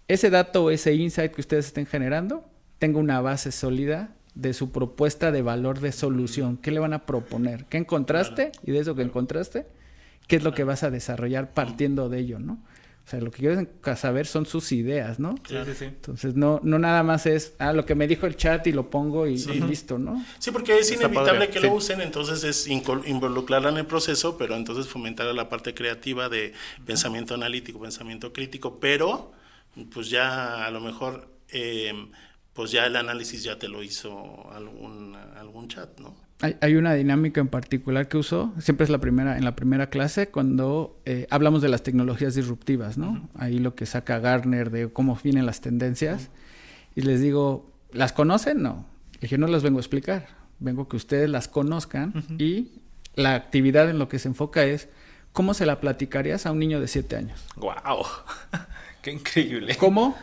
[SPEAKER 3] ese dato o ese insight que ustedes estén generando, tenga una base sólida de su propuesta de valor de solución. ¿Qué le van a proponer? ¿Qué encontraste? Y de eso que encontraste, ¿qué es lo que vas a desarrollar partiendo de ello, ¿no? O sea, lo que quiero saber son sus ideas, ¿no?
[SPEAKER 2] Sí.
[SPEAKER 3] Entonces, no nada más es, lo que me dijo el chat y lo pongo y listo, ¿no?
[SPEAKER 1] Sí, porque es inevitable que lo usen, entonces es involucrarla en el proceso, pero entonces fomentar la parte creativa de pensamiento analítico, pensamiento crítico, pero pues ya a lo mejor, pues ya el análisis ya te lo hizo algún chat, ¿no?
[SPEAKER 3] Hay una dinámica en particular que uso, siempre es en la primera clase, cuando hablamos de las tecnologías disruptivas, ¿no? Ahí lo que saca Gartner de cómo vienen las tendencias. Y les digo, ¿las conocen? No. Le dije, no las vengo a explicar. Vengo que ustedes las conozcan y la actividad en lo que se enfoca es ¿cómo se la platicarías a un niño de 7 años?
[SPEAKER 2] ¡Guau! ¡Qué increíble!
[SPEAKER 3] ¿Cómo?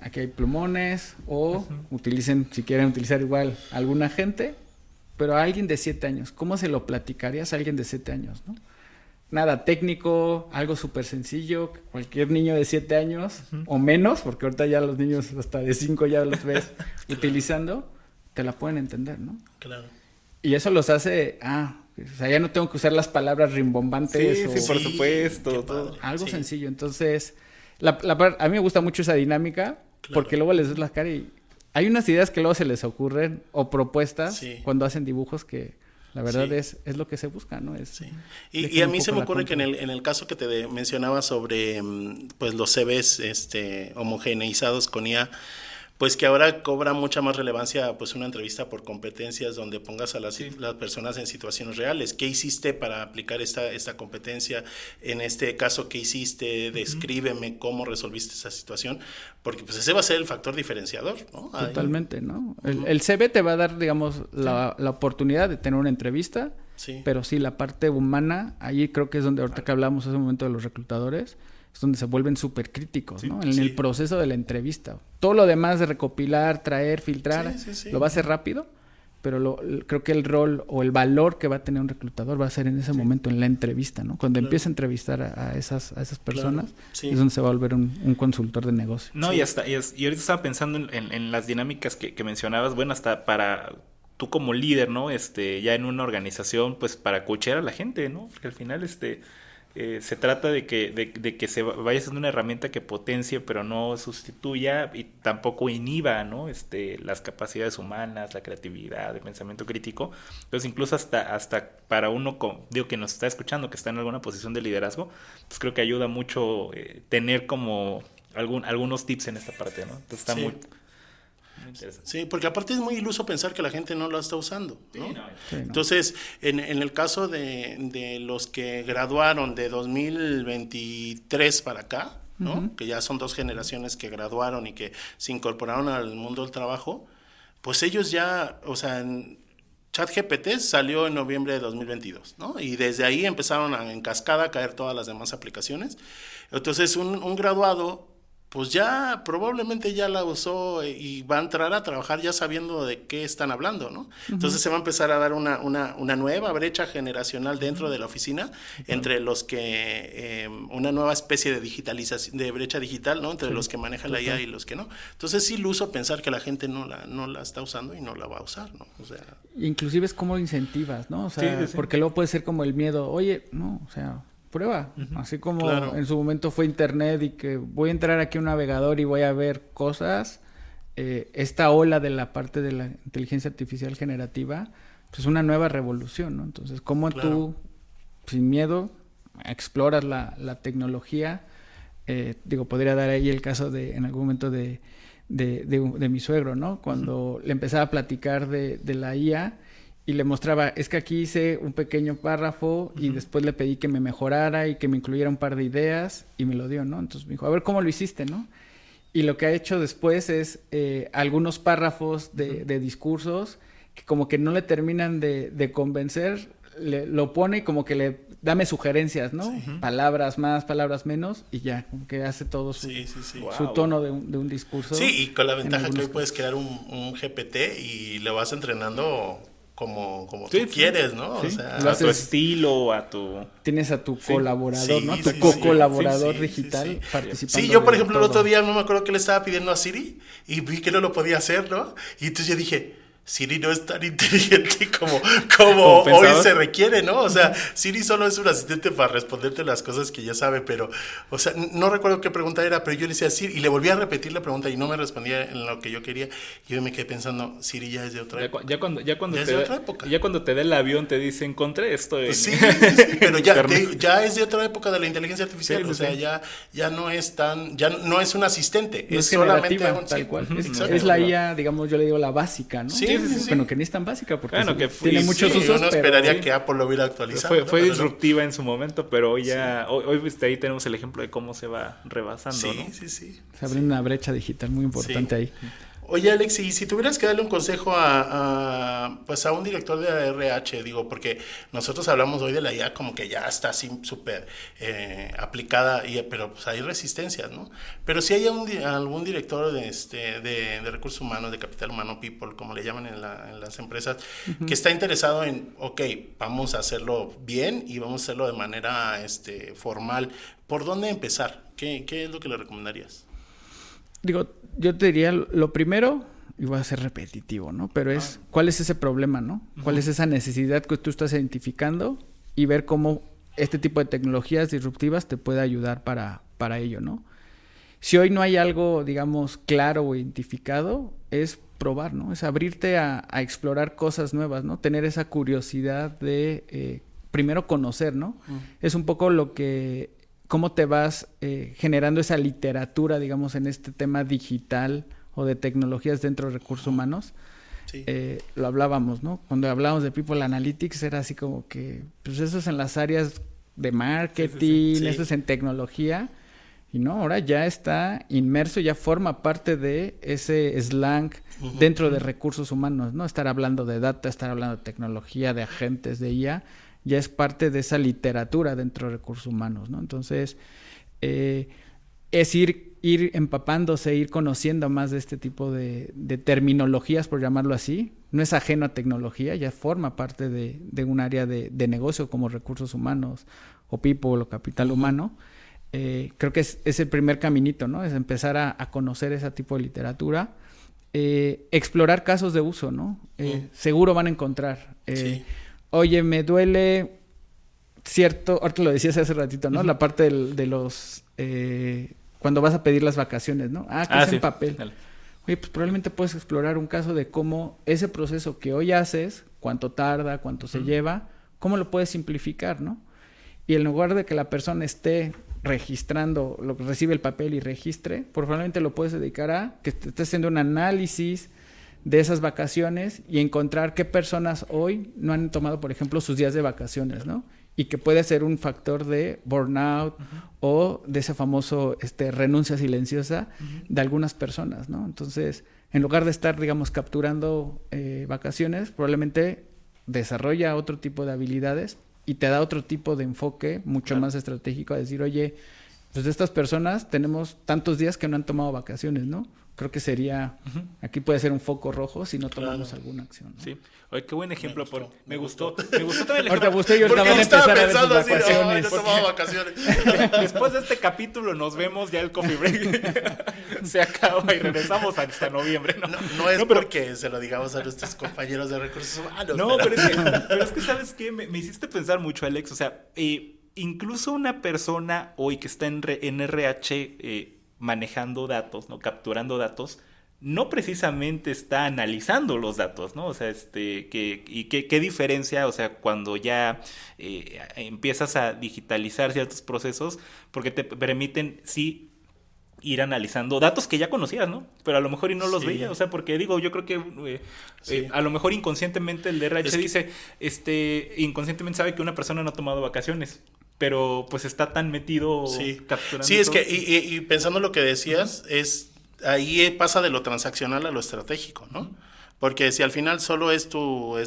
[SPEAKER 3] Aquí hay plumones o utilicen, si quieren utilizar igual, algún agente, pero a alguien de 7 años. ¿Cómo se lo platicarías a alguien de 7 años, no? Nada técnico, algo súper sencillo, cualquier niño de 7 años o menos, porque ahorita ya los niños hasta de 5 ya los ves utilizando, te la pueden entender, ¿no?
[SPEAKER 1] Claro.
[SPEAKER 3] Y eso los hace, o sea, ya no tengo que usar las palabras rimbombantes.
[SPEAKER 2] Sí, por supuesto. Todo.
[SPEAKER 3] Algo sencillo. Entonces, a mí me gusta mucho esa dinámica, porque luego les ves la cara y hay unas ideas que luego se les ocurren o propuestas cuando hacen dibujos que la verdad es lo que se busca, ¿no?
[SPEAKER 1] Y a mí se me ocurre que en el caso que te mencionaba sobre pues los CVs homogeneizados con IA, pues que ahora cobra mucha más relevancia pues una entrevista por competencias donde pongas a las personas en situaciones reales. ¿Qué hiciste para aplicar esta competencia? En este caso, ¿qué hiciste? Descríbeme cómo resolviste esa situación, porque pues ese va a ser el factor diferenciador, ¿no?
[SPEAKER 3] Totalmente, ¿no? El CV te va a dar, digamos, la oportunidad de tener una entrevista, pero sí, la parte humana, ahí creo que es donde ahorita que hablamos hace un momento de los reclutadores, es donde se vuelven súper críticos, ¿no? En el proceso de la entrevista. Todo lo demás de recopilar, traer, filtrar, lo va a hacer rápido, pero creo que el rol o el valor que va a tener un reclutador va a ser en ese momento, en la entrevista, ¿no? Cuando empieza a entrevistar a esas personas, es donde se va a volver un consultor de negocio.
[SPEAKER 2] No, y ahorita estaba pensando en las dinámicas que mencionabas, bueno, hasta para tú como líder, ¿no? Ya en una organización, pues para coachear a la gente, ¿no? Porque al final, se trata de que se vaya siendo una herramienta que potencie, pero no sustituya y tampoco inhiba, ¿no? Las capacidades humanas, la creatividad, el pensamiento crítico. Entonces, incluso hasta para uno, digo, que nos está escuchando, que está en alguna posición de liderazgo, pues creo que ayuda mucho tener como algunos tips en esta parte, ¿no? Entonces está muy interesante.
[SPEAKER 1] Sí, porque aparte es muy iluso pensar que la gente no lo está usando, ¿no?
[SPEAKER 2] Sí, no.
[SPEAKER 1] Entonces, en el caso de los que graduaron de 2023 para acá, ¿no? Que ya son 2 generaciones que graduaron y que se incorporaron al mundo del trabajo, pues ellos ya, o sea, ChatGPT salió en noviembre de 2022, ¿no? Y desde ahí empezaron en cascada a caer todas las demás aplicaciones. Entonces, un graduado pues ya probablemente ya la usó y va a entrar a trabajar ya sabiendo de qué están hablando, ¿no? Entonces se va a empezar a dar una nueva brecha generacional dentro de la oficina entre los que, una nueva especie de digitalización, de brecha digital, ¿no? Entre los que manejan la IA y los que no. Entonces sí iluso pensar que la gente no la está usando y no la va a usar, ¿no? O sea...
[SPEAKER 3] Inclusive es como incentivas, ¿no? O sea, porque luego puede ser como el miedo, oye, no, o sea... prueba, así como en su momento fue internet y que voy a entrar aquí a un navegador y voy a ver cosas, esta ola de la parte de la inteligencia artificial generativa, pues es una nueva revolución, ¿no? Entonces, ¿cómo tú, sin miedo, exploras la tecnología? Podría dar ahí el caso en algún momento de mi suegro, ¿no? Cuando le empezaba a platicar de la IA, y le mostraba, es que aquí hice un pequeño párrafo y después le pedí que me mejorara y que me incluyera un par de ideas y me lo dio, ¿no? Entonces me dijo, a ver, ¿cómo lo hiciste, no? Y lo que ha hecho después es algunos párrafos de discursos que como que no le terminan de convencer, lo pone y como que dame sugerencias, ¿no? Palabras más, palabras menos y ya, como que hace todo su tono de un discurso.
[SPEAKER 1] Sí, y con la ventaja que hoy puedes crear un GPT y lo vas entrenando... como tú quieres, ¿no?
[SPEAKER 2] Sí.
[SPEAKER 1] O sea,
[SPEAKER 2] a tu estilo,
[SPEAKER 3] Tienes a tu colaborador, ¿no? Tu co-colaborador digital participando.
[SPEAKER 1] Sí, yo por ejemplo el otro día no me acuerdo que le estaba pidiendo a Siri y vi que no lo podía hacer, ¿no? Y entonces yo dije... Siri no es tan inteligente como hoy se requiere, ¿no? O sea, Siri solo es un asistente para responderte las cosas que ya sabe, pero, o sea, no recuerdo qué pregunta era, pero yo le decía a Siri y le volví a repetir la pregunta y no me respondía en lo que yo quería. Y yo me quedé pensando, Siri ya es de otra época.
[SPEAKER 2] Ya cuando te da el avión te dice, encontré esto.
[SPEAKER 1] Sí, pero ya es de otra época de la inteligencia artificial, o sea, ya no es tan, ya no es un asistente,
[SPEAKER 3] no
[SPEAKER 1] es solamente
[SPEAKER 3] tal cual. Es la IA, digamos, yo le digo la básica, ¿no?
[SPEAKER 1] Sí.
[SPEAKER 3] Bueno, que ni es tan básica porque
[SPEAKER 2] tiene
[SPEAKER 3] muchos usos.
[SPEAKER 1] Uno esperaría que Apple lo hubiera actualizado.
[SPEAKER 2] Fue disruptiva en su momento, pero hoy ahí tenemos el ejemplo de cómo se va rebasando, ¿no?
[SPEAKER 1] Sí.
[SPEAKER 3] Se abre una brecha digital muy importante ahí.
[SPEAKER 1] Oye, Alex, y si tuvieras que darle un consejo a un director de RH, digo, porque nosotros hablamos hoy de la IA como que ya está así súper aplicada, pero pues hay resistencias, ¿no? Pero si hay algún director de recursos humanos, de capital humano, people, como le llaman en las empresas, que está interesado en, vamos a hacerlo bien y vamos a hacerlo de manera formal, ¿por dónde empezar? ¿Qué es lo que le recomendarías?
[SPEAKER 3] Digo, yo te diría lo primero, y voy a ser repetitivo, ¿no? Pero es, ¿cuál es ese problema, no? ¿Cuál es esa necesidad que tú estás identificando? Y ver cómo este tipo de tecnologías disruptivas te puede ayudar para ello, ¿no? Si hoy no hay algo, digamos, claro o identificado, es probar, ¿no? Es abrirte a explorar cosas nuevas, ¿no? Tener esa curiosidad de primero conocer, ¿no? Es un poco cómo te vas generando esa literatura, digamos, en este tema digital o de tecnologías dentro de recursos humanos. Sí. Lo hablábamos, ¿no? Cuando hablábamos de People Analytics era así como que, pues eso es en las áreas de marketing, eso es en tecnología. Y no, ahora ya está inmerso, ya forma parte de ese slang dentro de recursos humanos, ¿no? Estar hablando de data, estar hablando de tecnología, de agentes de IA, ya es parte de esa literatura dentro de recursos humanos, ¿no? Entonces, es ir ir empapándose, ir conociendo más de este tipo de terminologías, por llamarlo así. No es ajeno a tecnología, ya forma parte de un área de negocio como recursos humanos o people o capital humano. Creo que es el primer caminito, ¿no? Es empezar a conocer ese tipo de literatura. Explorar casos de uso, ¿no? Seguro van a encontrar. Sí. Oye, me duele cierto... Ahorita lo decías hace ratito, ¿no? La parte de los... cuando vas a pedir las vacaciones, ¿no? Que es en papel. Dale. Oye, pues probablemente puedes explorar un caso de cómo ese proceso que hoy haces, cuánto tarda, cuánto se lleva, cómo lo puedes simplificar, ¿no? Y en lugar de que la persona esté registrando, recibe el papel y registre, probablemente lo puedes dedicar a que estés haciendo un análisis de esas vacaciones y encontrar qué personas hoy no han tomado, por ejemplo, sus días de vacaciones, ¿no? Y que puede ser un factor de burnout o de ese famoso renuncia silenciosa de algunas personas, ¿no? Entonces, en lugar de estar, digamos, capturando vacaciones, probablemente desarrolla otro tipo de habilidades y te da otro tipo de enfoque mucho más estratégico a decir, oye, pues de estas personas tenemos tantos días que no han tomado vacaciones, ¿no? Creo que sería, aquí puede ser un foco rojo si no tomamos alguna acción, ¿no?
[SPEAKER 2] Sí. Oye, qué buen ejemplo. Me gustó también el ejemplo.
[SPEAKER 3] Ahorita usted y ahorita van a empezar a ver sus vacaciones.
[SPEAKER 1] No he tomado vacaciones.
[SPEAKER 2] Después de este capítulo nos vemos, ya el coffee break se acaba y regresamos hasta noviembre.
[SPEAKER 1] No es porque se lo digamos a nuestros compañeros de recursos humanos.
[SPEAKER 2] No, pero es que ¿sabes qué? Me hiciste pensar mucho, Alex. O sea, incluso una persona hoy que está en RH manejando datos, ¿no? Capturando datos, no precisamente está analizando los datos, ¿no? O sea, ¿qué diferencia? O sea, cuando ya empiezas a digitalizar ciertos procesos, porque te permiten, sí, ir analizando datos que ya conocías, ¿no? Pero a lo mejor y no los veía, o sea, porque digo, yo creo que a lo mejor inconscientemente el DRH dice, inconscientemente sabe que una persona no ha tomado vacaciones, pero pues está tan metido capturando.
[SPEAKER 1] Sí, es que, y pensando lo que decías, ahí pasa de lo transaccional a lo estratégico, ¿no? Porque si al final solo es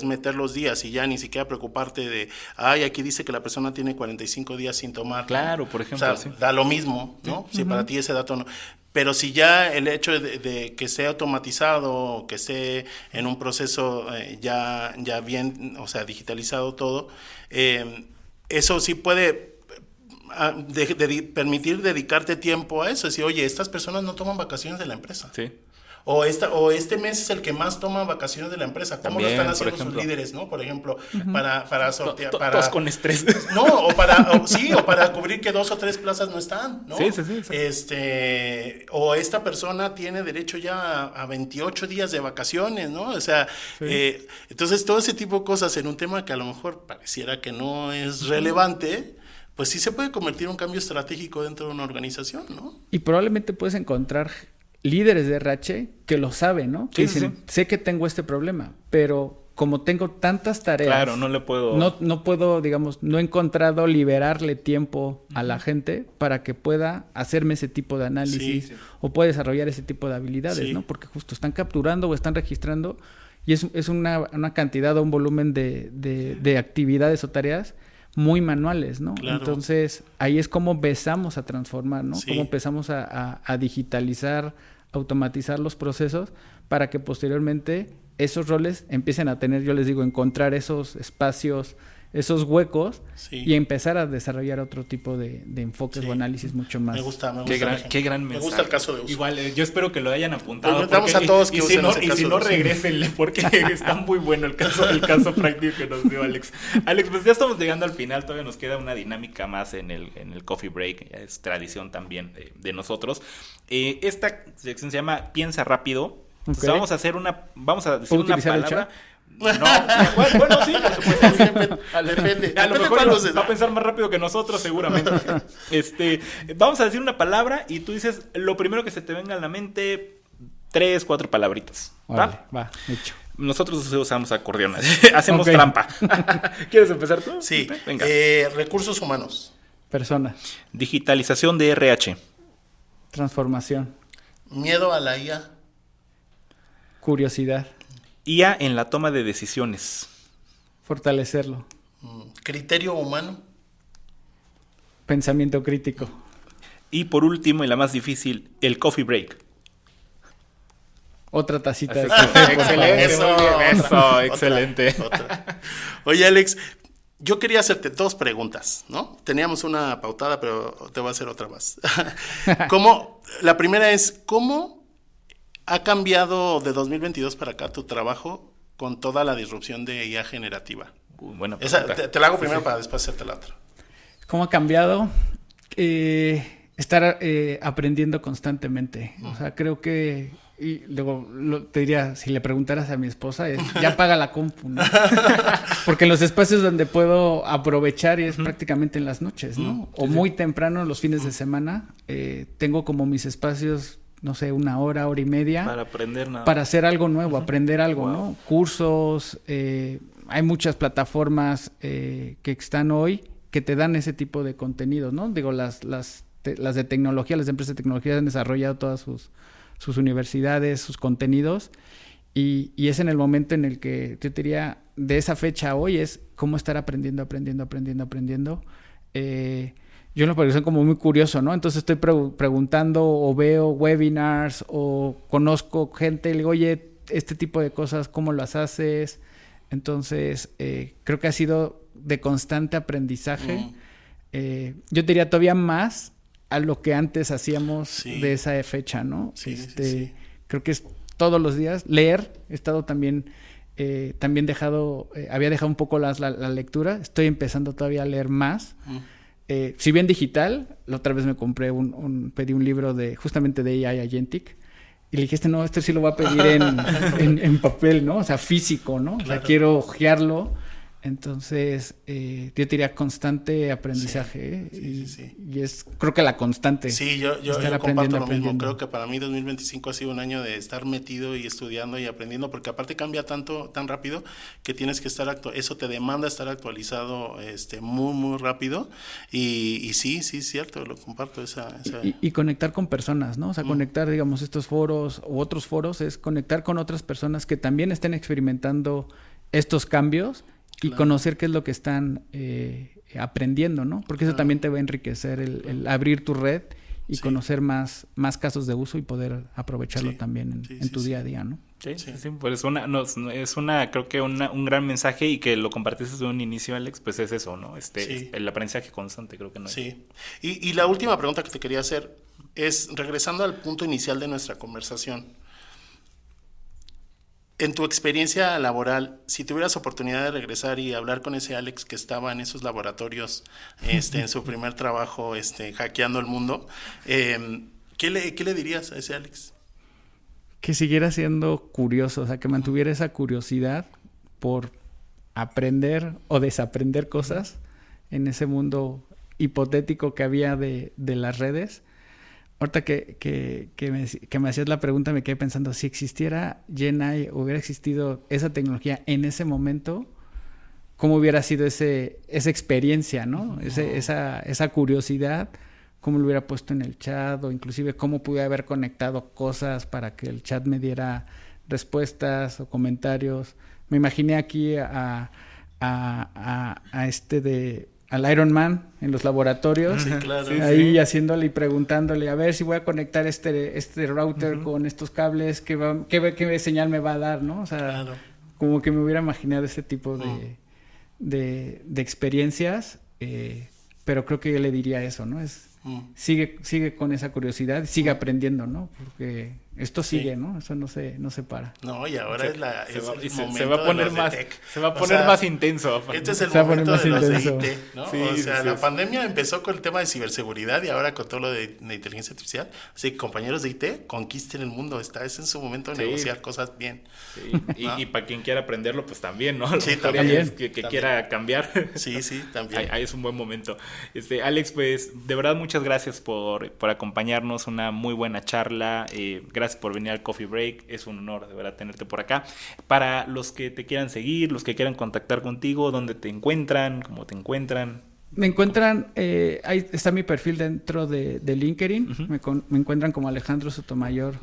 [SPEAKER 1] meter los días y ya ni siquiera preocuparte de, aquí dice que la persona tiene 45 días sin tomar.
[SPEAKER 2] Claro, por ejemplo.
[SPEAKER 1] O sea, da lo mismo, ¿no? Si para ti ese dato no. Pero si ya el hecho de que sea automatizado, que esté en un proceso ya bien, o sea, digitalizado todo, eso sí puede permitir dedicarte tiempo a eso. Es decir, oye, estas personas no toman vacaciones de la empresa.
[SPEAKER 2] Sí.
[SPEAKER 1] O este mes es el que más toma vacaciones de la empresa. ¿Cómo lo están haciendo sus líderes, no? Por ejemplo, para sortear...
[SPEAKER 2] Todos con estrés.
[SPEAKER 1] No, o para cubrir que 2 o 3 plazas no están, ¿no?
[SPEAKER 2] Sí.
[SPEAKER 1] O esta persona tiene derecho ya a 28 días de vacaciones, ¿no? O sea, entonces todo ese tipo de cosas en un tema que a lo mejor pareciera que no es relevante, pues sí se puede convertir en un cambio estratégico dentro de una organización, ¿no?
[SPEAKER 3] Y probablemente puedes encontrar líderes de RH que lo saben, ¿no? Que dicen, sé que tengo este problema, pero como tengo tantas tareas...
[SPEAKER 2] Claro, no le puedo...
[SPEAKER 3] No puedo, digamos, no he encontrado liberarle tiempo a la gente para que pueda hacerme ese tipo de análisis o pueda desarrollar ese tipo de habilidades, ¿no? Porque justo están capturando o están registrando y es una cantidad o un volumen de actividades o tareas muy manuales, ¿no?
[SPEAKER 1] Claro.
[SPEAKER 3] Entonces, ahí es como empezamos a transformar, ¿no? Cómo empezamos a digitalizar, automatizar los procesos para que posteriormente esos roles empiecen a tener, yo les digo, encontrar esos espacios, esos huecos y empezar a desarrollar otro tipo de enfoques o análisis mucho más.
[SPEAKER 1] Me gusta.
[SPEAKER 2] Qué gran mensaje.
[SPEAKER 1] Me gusta el caso de uso.
[SPEAKER 2] Igual, yo espero que lo hayan apuntado.
[SPEAKER 1] Preguntamos a todos que usen ese caso.
[SPEAKER 2] Y si no, regrésenle, porque está muy bueno el caso práctico que nos dio Alex. Alex, pues ya estamos llegando al final, todavía nos queda una dinámica más en el coffee break, ya es tradición también de nosotros. Esta sección se llama Piensa Rápido. Okay. Vamos a decir una palabra. No, bueno, sí, por supuesto.
[SPEAKER 1] Depende.
[SPEAKER 2] A lo mejor va a pensar más rápido que nosotros, seguramente. Vamos a decir una palabra y tú dices lo primero que se te venga a la mente, 3, 4 palabritas.
[SPEAKER 3] Va, hecho.
[SPEAKER 2] Nosotros usamos acordeones, hacemos trampa. ¿Quieres empezar tú?
[SPEAKER 1] Sí.
[SPEAKER 2] Venga.
[SPEAKER 1] Recursos humanos.
[SPEAKER 3] Personas.
[SPEAKER 2] Digitalización de RH.
[SPEAKER 3] Transformación.
[SPEAKER 1] Miedo a la IA.
[SPEAKER 3] Curiosidad.
[SPEAKER 2] IA en la toma de decisiones.
[SPEAKER 3] Fortalecerlo.
[SPEAKER 1] Criterio humano.
[SPEAKER 3] Pensamiento crítico.
[SPEAKER 2] Y por último, y la más difícil, el coffee break.
[SPEAKER 3] Otra tacita de café.
[SPEAKER 2] Excelente, eso, excelente.
[SPEAKER 1] Otra. Oye, Alex, yo quería hacerte 2 preguntas, ¿no? Teníamos una pautada, pero te voy a hacer otra más. La primera es, ¿cómo ha cambiado de 2022 para acá tu trabajo con toda la disrupción de IA generativa?
[SPEAKER 2] Bueno,
[SPEAKER 1] te la hago primero para después hacerte la otra.
[SPEAKER 3] ¿Cómo ha cambiado? Estar aprendiendo constantemente. O sea, creo que... Y luego te diría, si le preguntaras a mi esposa, ya apaga la compu, ¿no? Porque los espacios donde puedo aprovechar es prácticamente en las noches, ¿no? O muy temprano, los fines de semana, tengo como mis espacios, no sé, 1 hora, hora y media.
[SPEAKER 2] Para aprender nada.
[SPEAKER 3] Para hacer algo nuevo, aprender algo, ¿no? Cursos, hay muchas plataformas que están hoy que te dan ese tipo de contenidos, ¿no? Digo, las de tecnología, las empresas de tecnología han desarrollado todas sus universidades, sus contenidos, y es en el momento en el que yo te diría, de esa fecha a hoy, es cómo estar aprendiendo. Yo en lo personal como muy curioso, ¿no? Entonces estoy preguntando o veo webinars o conozco gente y le digo, oye, este tipo de cosas, ¿cómo las haces? Entonces, creo que ha sido de constante aprendizaje. Yo te diría todavía más a lo que antes hacíamos de esa fecha, ¿no?
[SPEAKER 1] Sí.
[SPEAKER 3] Creo que es todos los días leer. He estado también había dejado un poco la lectura. Estoy empezando todavía a leer más. Si bien digital, la otra vez me compré pedí un libro justamente de AI Agentic. Y le dije, no, este sí lo voy a pedir en papel, ¿no? O sea, físico, ¿no? Claro. O sea, quiero hojearlo. Entonces, yo diría constante aprendizaje. Y es, creo que la constante.
[SPEAKER 1] Sí, yo comparto lo mismo. Creo que para mí 2025 ha sido un año de estar metido y estudiando y aprendiendo, porque aparte cambia tan rápido que tienes que estar eso te demanda estar actualizado muy rápido. Y sí, cierto, lo comparto.
[SPEAKER 3] Y conectar con personas, ¿no? O sea, conectar, digamos, estos foros u otros foros, es conectar con otras personas que también estén experimentando estos cambios. Y conocer qué es lo que están aprendiendo, ¿no? Porque eso también te va a enriquecer el abrir tu red y conocer más casos de uso y poder aprovecharlo también en tu día a día, ¿no?
[SPEAKER 2] Sí, pues es creo que un gran mensaje, y que lo compartiste desde un inicio, Alex, pues es eso, ¿no? El aprendizaje constante, creo que no es.
[SPEAKER 1] Sí. Y la última pregunta que te quería hacer es, regresando al punto inicial de nuestra conversación, en tu experiencia laboral, si tuvieras oportunidad de regresar y hablar con ese Alex que estaba en esos laboratorios, en su primer trabajo, hackeando el mundo, ¿qué le dirías a ese Alex?
[SPEAKER 3] Que siguiera siendo curioso, o sea, que mantuviera esa curiosidad por aprender o desaprender cosas en ese mundo hipotético que había de las redes. Ahorita que me hacías la pregunta, me quedé pensando, si existiera GenAI, hubiera existido esa tecnología en ese momento, ¿cómo hubiera sido esa experiencia, ¿no? Esa curiosidad, ¿cómo lo hubiera puesto en el chat? O inclusive, ¿cómo pude haber conectado cosas para que el chat me diera respuestas o comentarios? Me imaginé aquí al Iron Man en los laboratorios, ahí haciéndole y preguntándole, a ver si voy a conectar este router con estos cables, ¿qué señal me va a dar, ¿no? O sea, como que me hubiera imaginado ese tipo de experiencias, pero creo que yo le diría eso, ¿no? Sigue con esa curiosidad, sigue aprendiendo, ¿no? Porque esto sigue, ¿no? Eso no se para.
[SPEAKER 1] No, y ahora
[SPEAKER 2] se va a poner más intenso.
[SPEAKER 1] Este es el momento de los de IT, ¿no? La pandemia empezó con el tema de ciberseguridad y ahora con todo lo de inteligencia artificial. Así que, compañeros de IT, conquisten el mundo. Es en su momento de negociar cosas bien.
[SPEAKER 2] Sí. Y para quien quiera aprenderlo, pues también, ¿no?
[SPEAKER 1] Sí, también.
[SPEAKER 2] Que quiera cambiar.
[SPEAKER 1] Sí, también.
[SPEAKER 2] Ahí es un buen momento. Alex, pues, de verdad, muchas gracias por acompañarnos. Una muy buena charla. Gracias por venir al Coffee Break. Es un honor, de verdad, tenerte por acá. Para los que te quieran seguir, los que quieran contactar contigo, ¿dónde te encuentran? ¿Cómo te encuentran?
[SPEAKER 3] Me encuentran, ahí está mi perfil dentro de LinkedIn. Me encuentran como Alejandro Sotomayor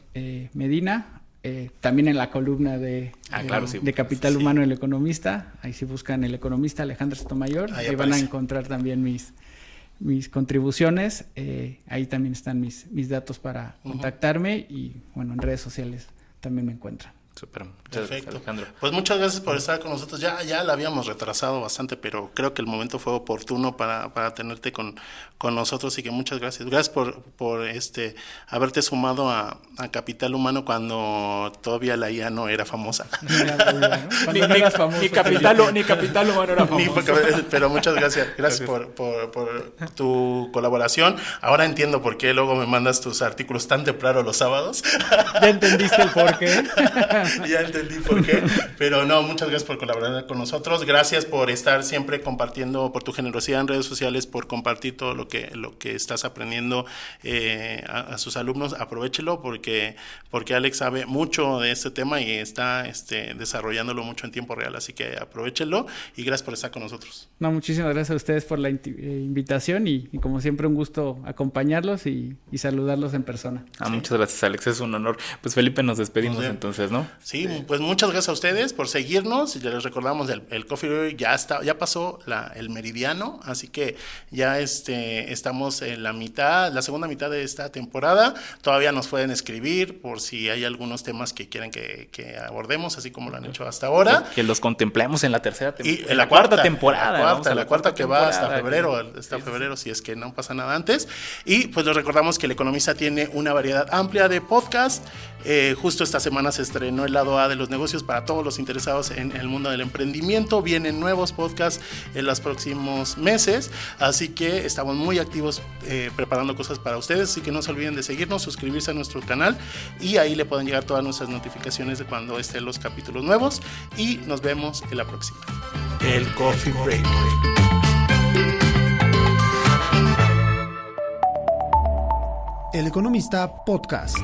[SPEAKER 3] Medina. También en la columna de Capital Humano El Economista. Ahí si buscan El Economista Alejandro Sotomayor, ahí van a encontrar también mis mis contribuciones, ahí también están mis datos para contactarme y bueno, en redes sociales también me encuentran.
[SPEAKER 2] Súper.
[SPEAKER 1] Perfecto. Alejandro. Pues muchas gracias por estar con nosotros. Ya la habíamos retrasado bastante, pero creo que el momento fue oportuno para tenerte con nosotros, y que muchas gracias. Gracias por haberte sumado a Capital Humano cuando todavía la IA no era famosa.
[SPEAKER 2] Ni Capital Humano era famoso.
[SPEAKER 1] Pero muchas gracias. Gracias por tu colaboración. Ahora entiendo por qué luego me mandas tus artículos tan temprano los sábados.
[SPEAKER 3] Ya entendiste el porqué.
[SPEAKER 1] Ya entendí por qué, pero no, muchas gracias por colaborar con nosotros, gracias por estar siempre compartiendo, por tu generosidad en redes sociales, por compartir todo lo que estás aprendiendo a sus alumnos. Aprovéchelo porque Alex sabe mucho de este tema y está desarrollándolo mucho en tiempo real, así que aprovéchelo y gracias por estar con nosotros.
[SPEAKER 3] No, muchísimas gracias a ustedes por la invitación y como siempre un gusto acompañarlos y saludarlos en persona.
[SPEAKER 2] Muchas gracias, Alex, es un honor. Pues Felipe, nos despedimos entonces, ¿no?
[SPEAKER 1] Sí, pues muchas gracias a ustedes por seguirnos. Les recordamos el Coffee Break ya pasó el meridiano, así que ya estamos en la segunda mitad de esta temporada. Todavía nos pueden escribir por si hay algunos temas que quieren que abordemos, así como lo han hecho hasta ahora.
[SPEAKER 2] Que los contemplemos en la tercera
[SPEAKER 1] temporada. Y en la cuarta
[SPEAKER 2] temporada.
[SPEAKER 1] La cuarta que va hasta febrero, si es que no pasa nada antes. Y pues les recordamos que El Economista tiene una variedad amplia de podcasts. Justo esta semana se estrenó el lado A de los negocios para todos los interesados en el mundo del emprendimiento. Vienen nuevos podcasts en los próximos meses, así que estamos muy activos preparando cosas para ustedes, así que no se olviden de seguirnos, suscribirse a nuestro canal y ahí le pueden llegar todas nuestras notificaciones de cuando estén los capítulos nuevos, y nos vemos en la próxima.
[SPEAKER 4] El Coffee Break. El Economista Podcast.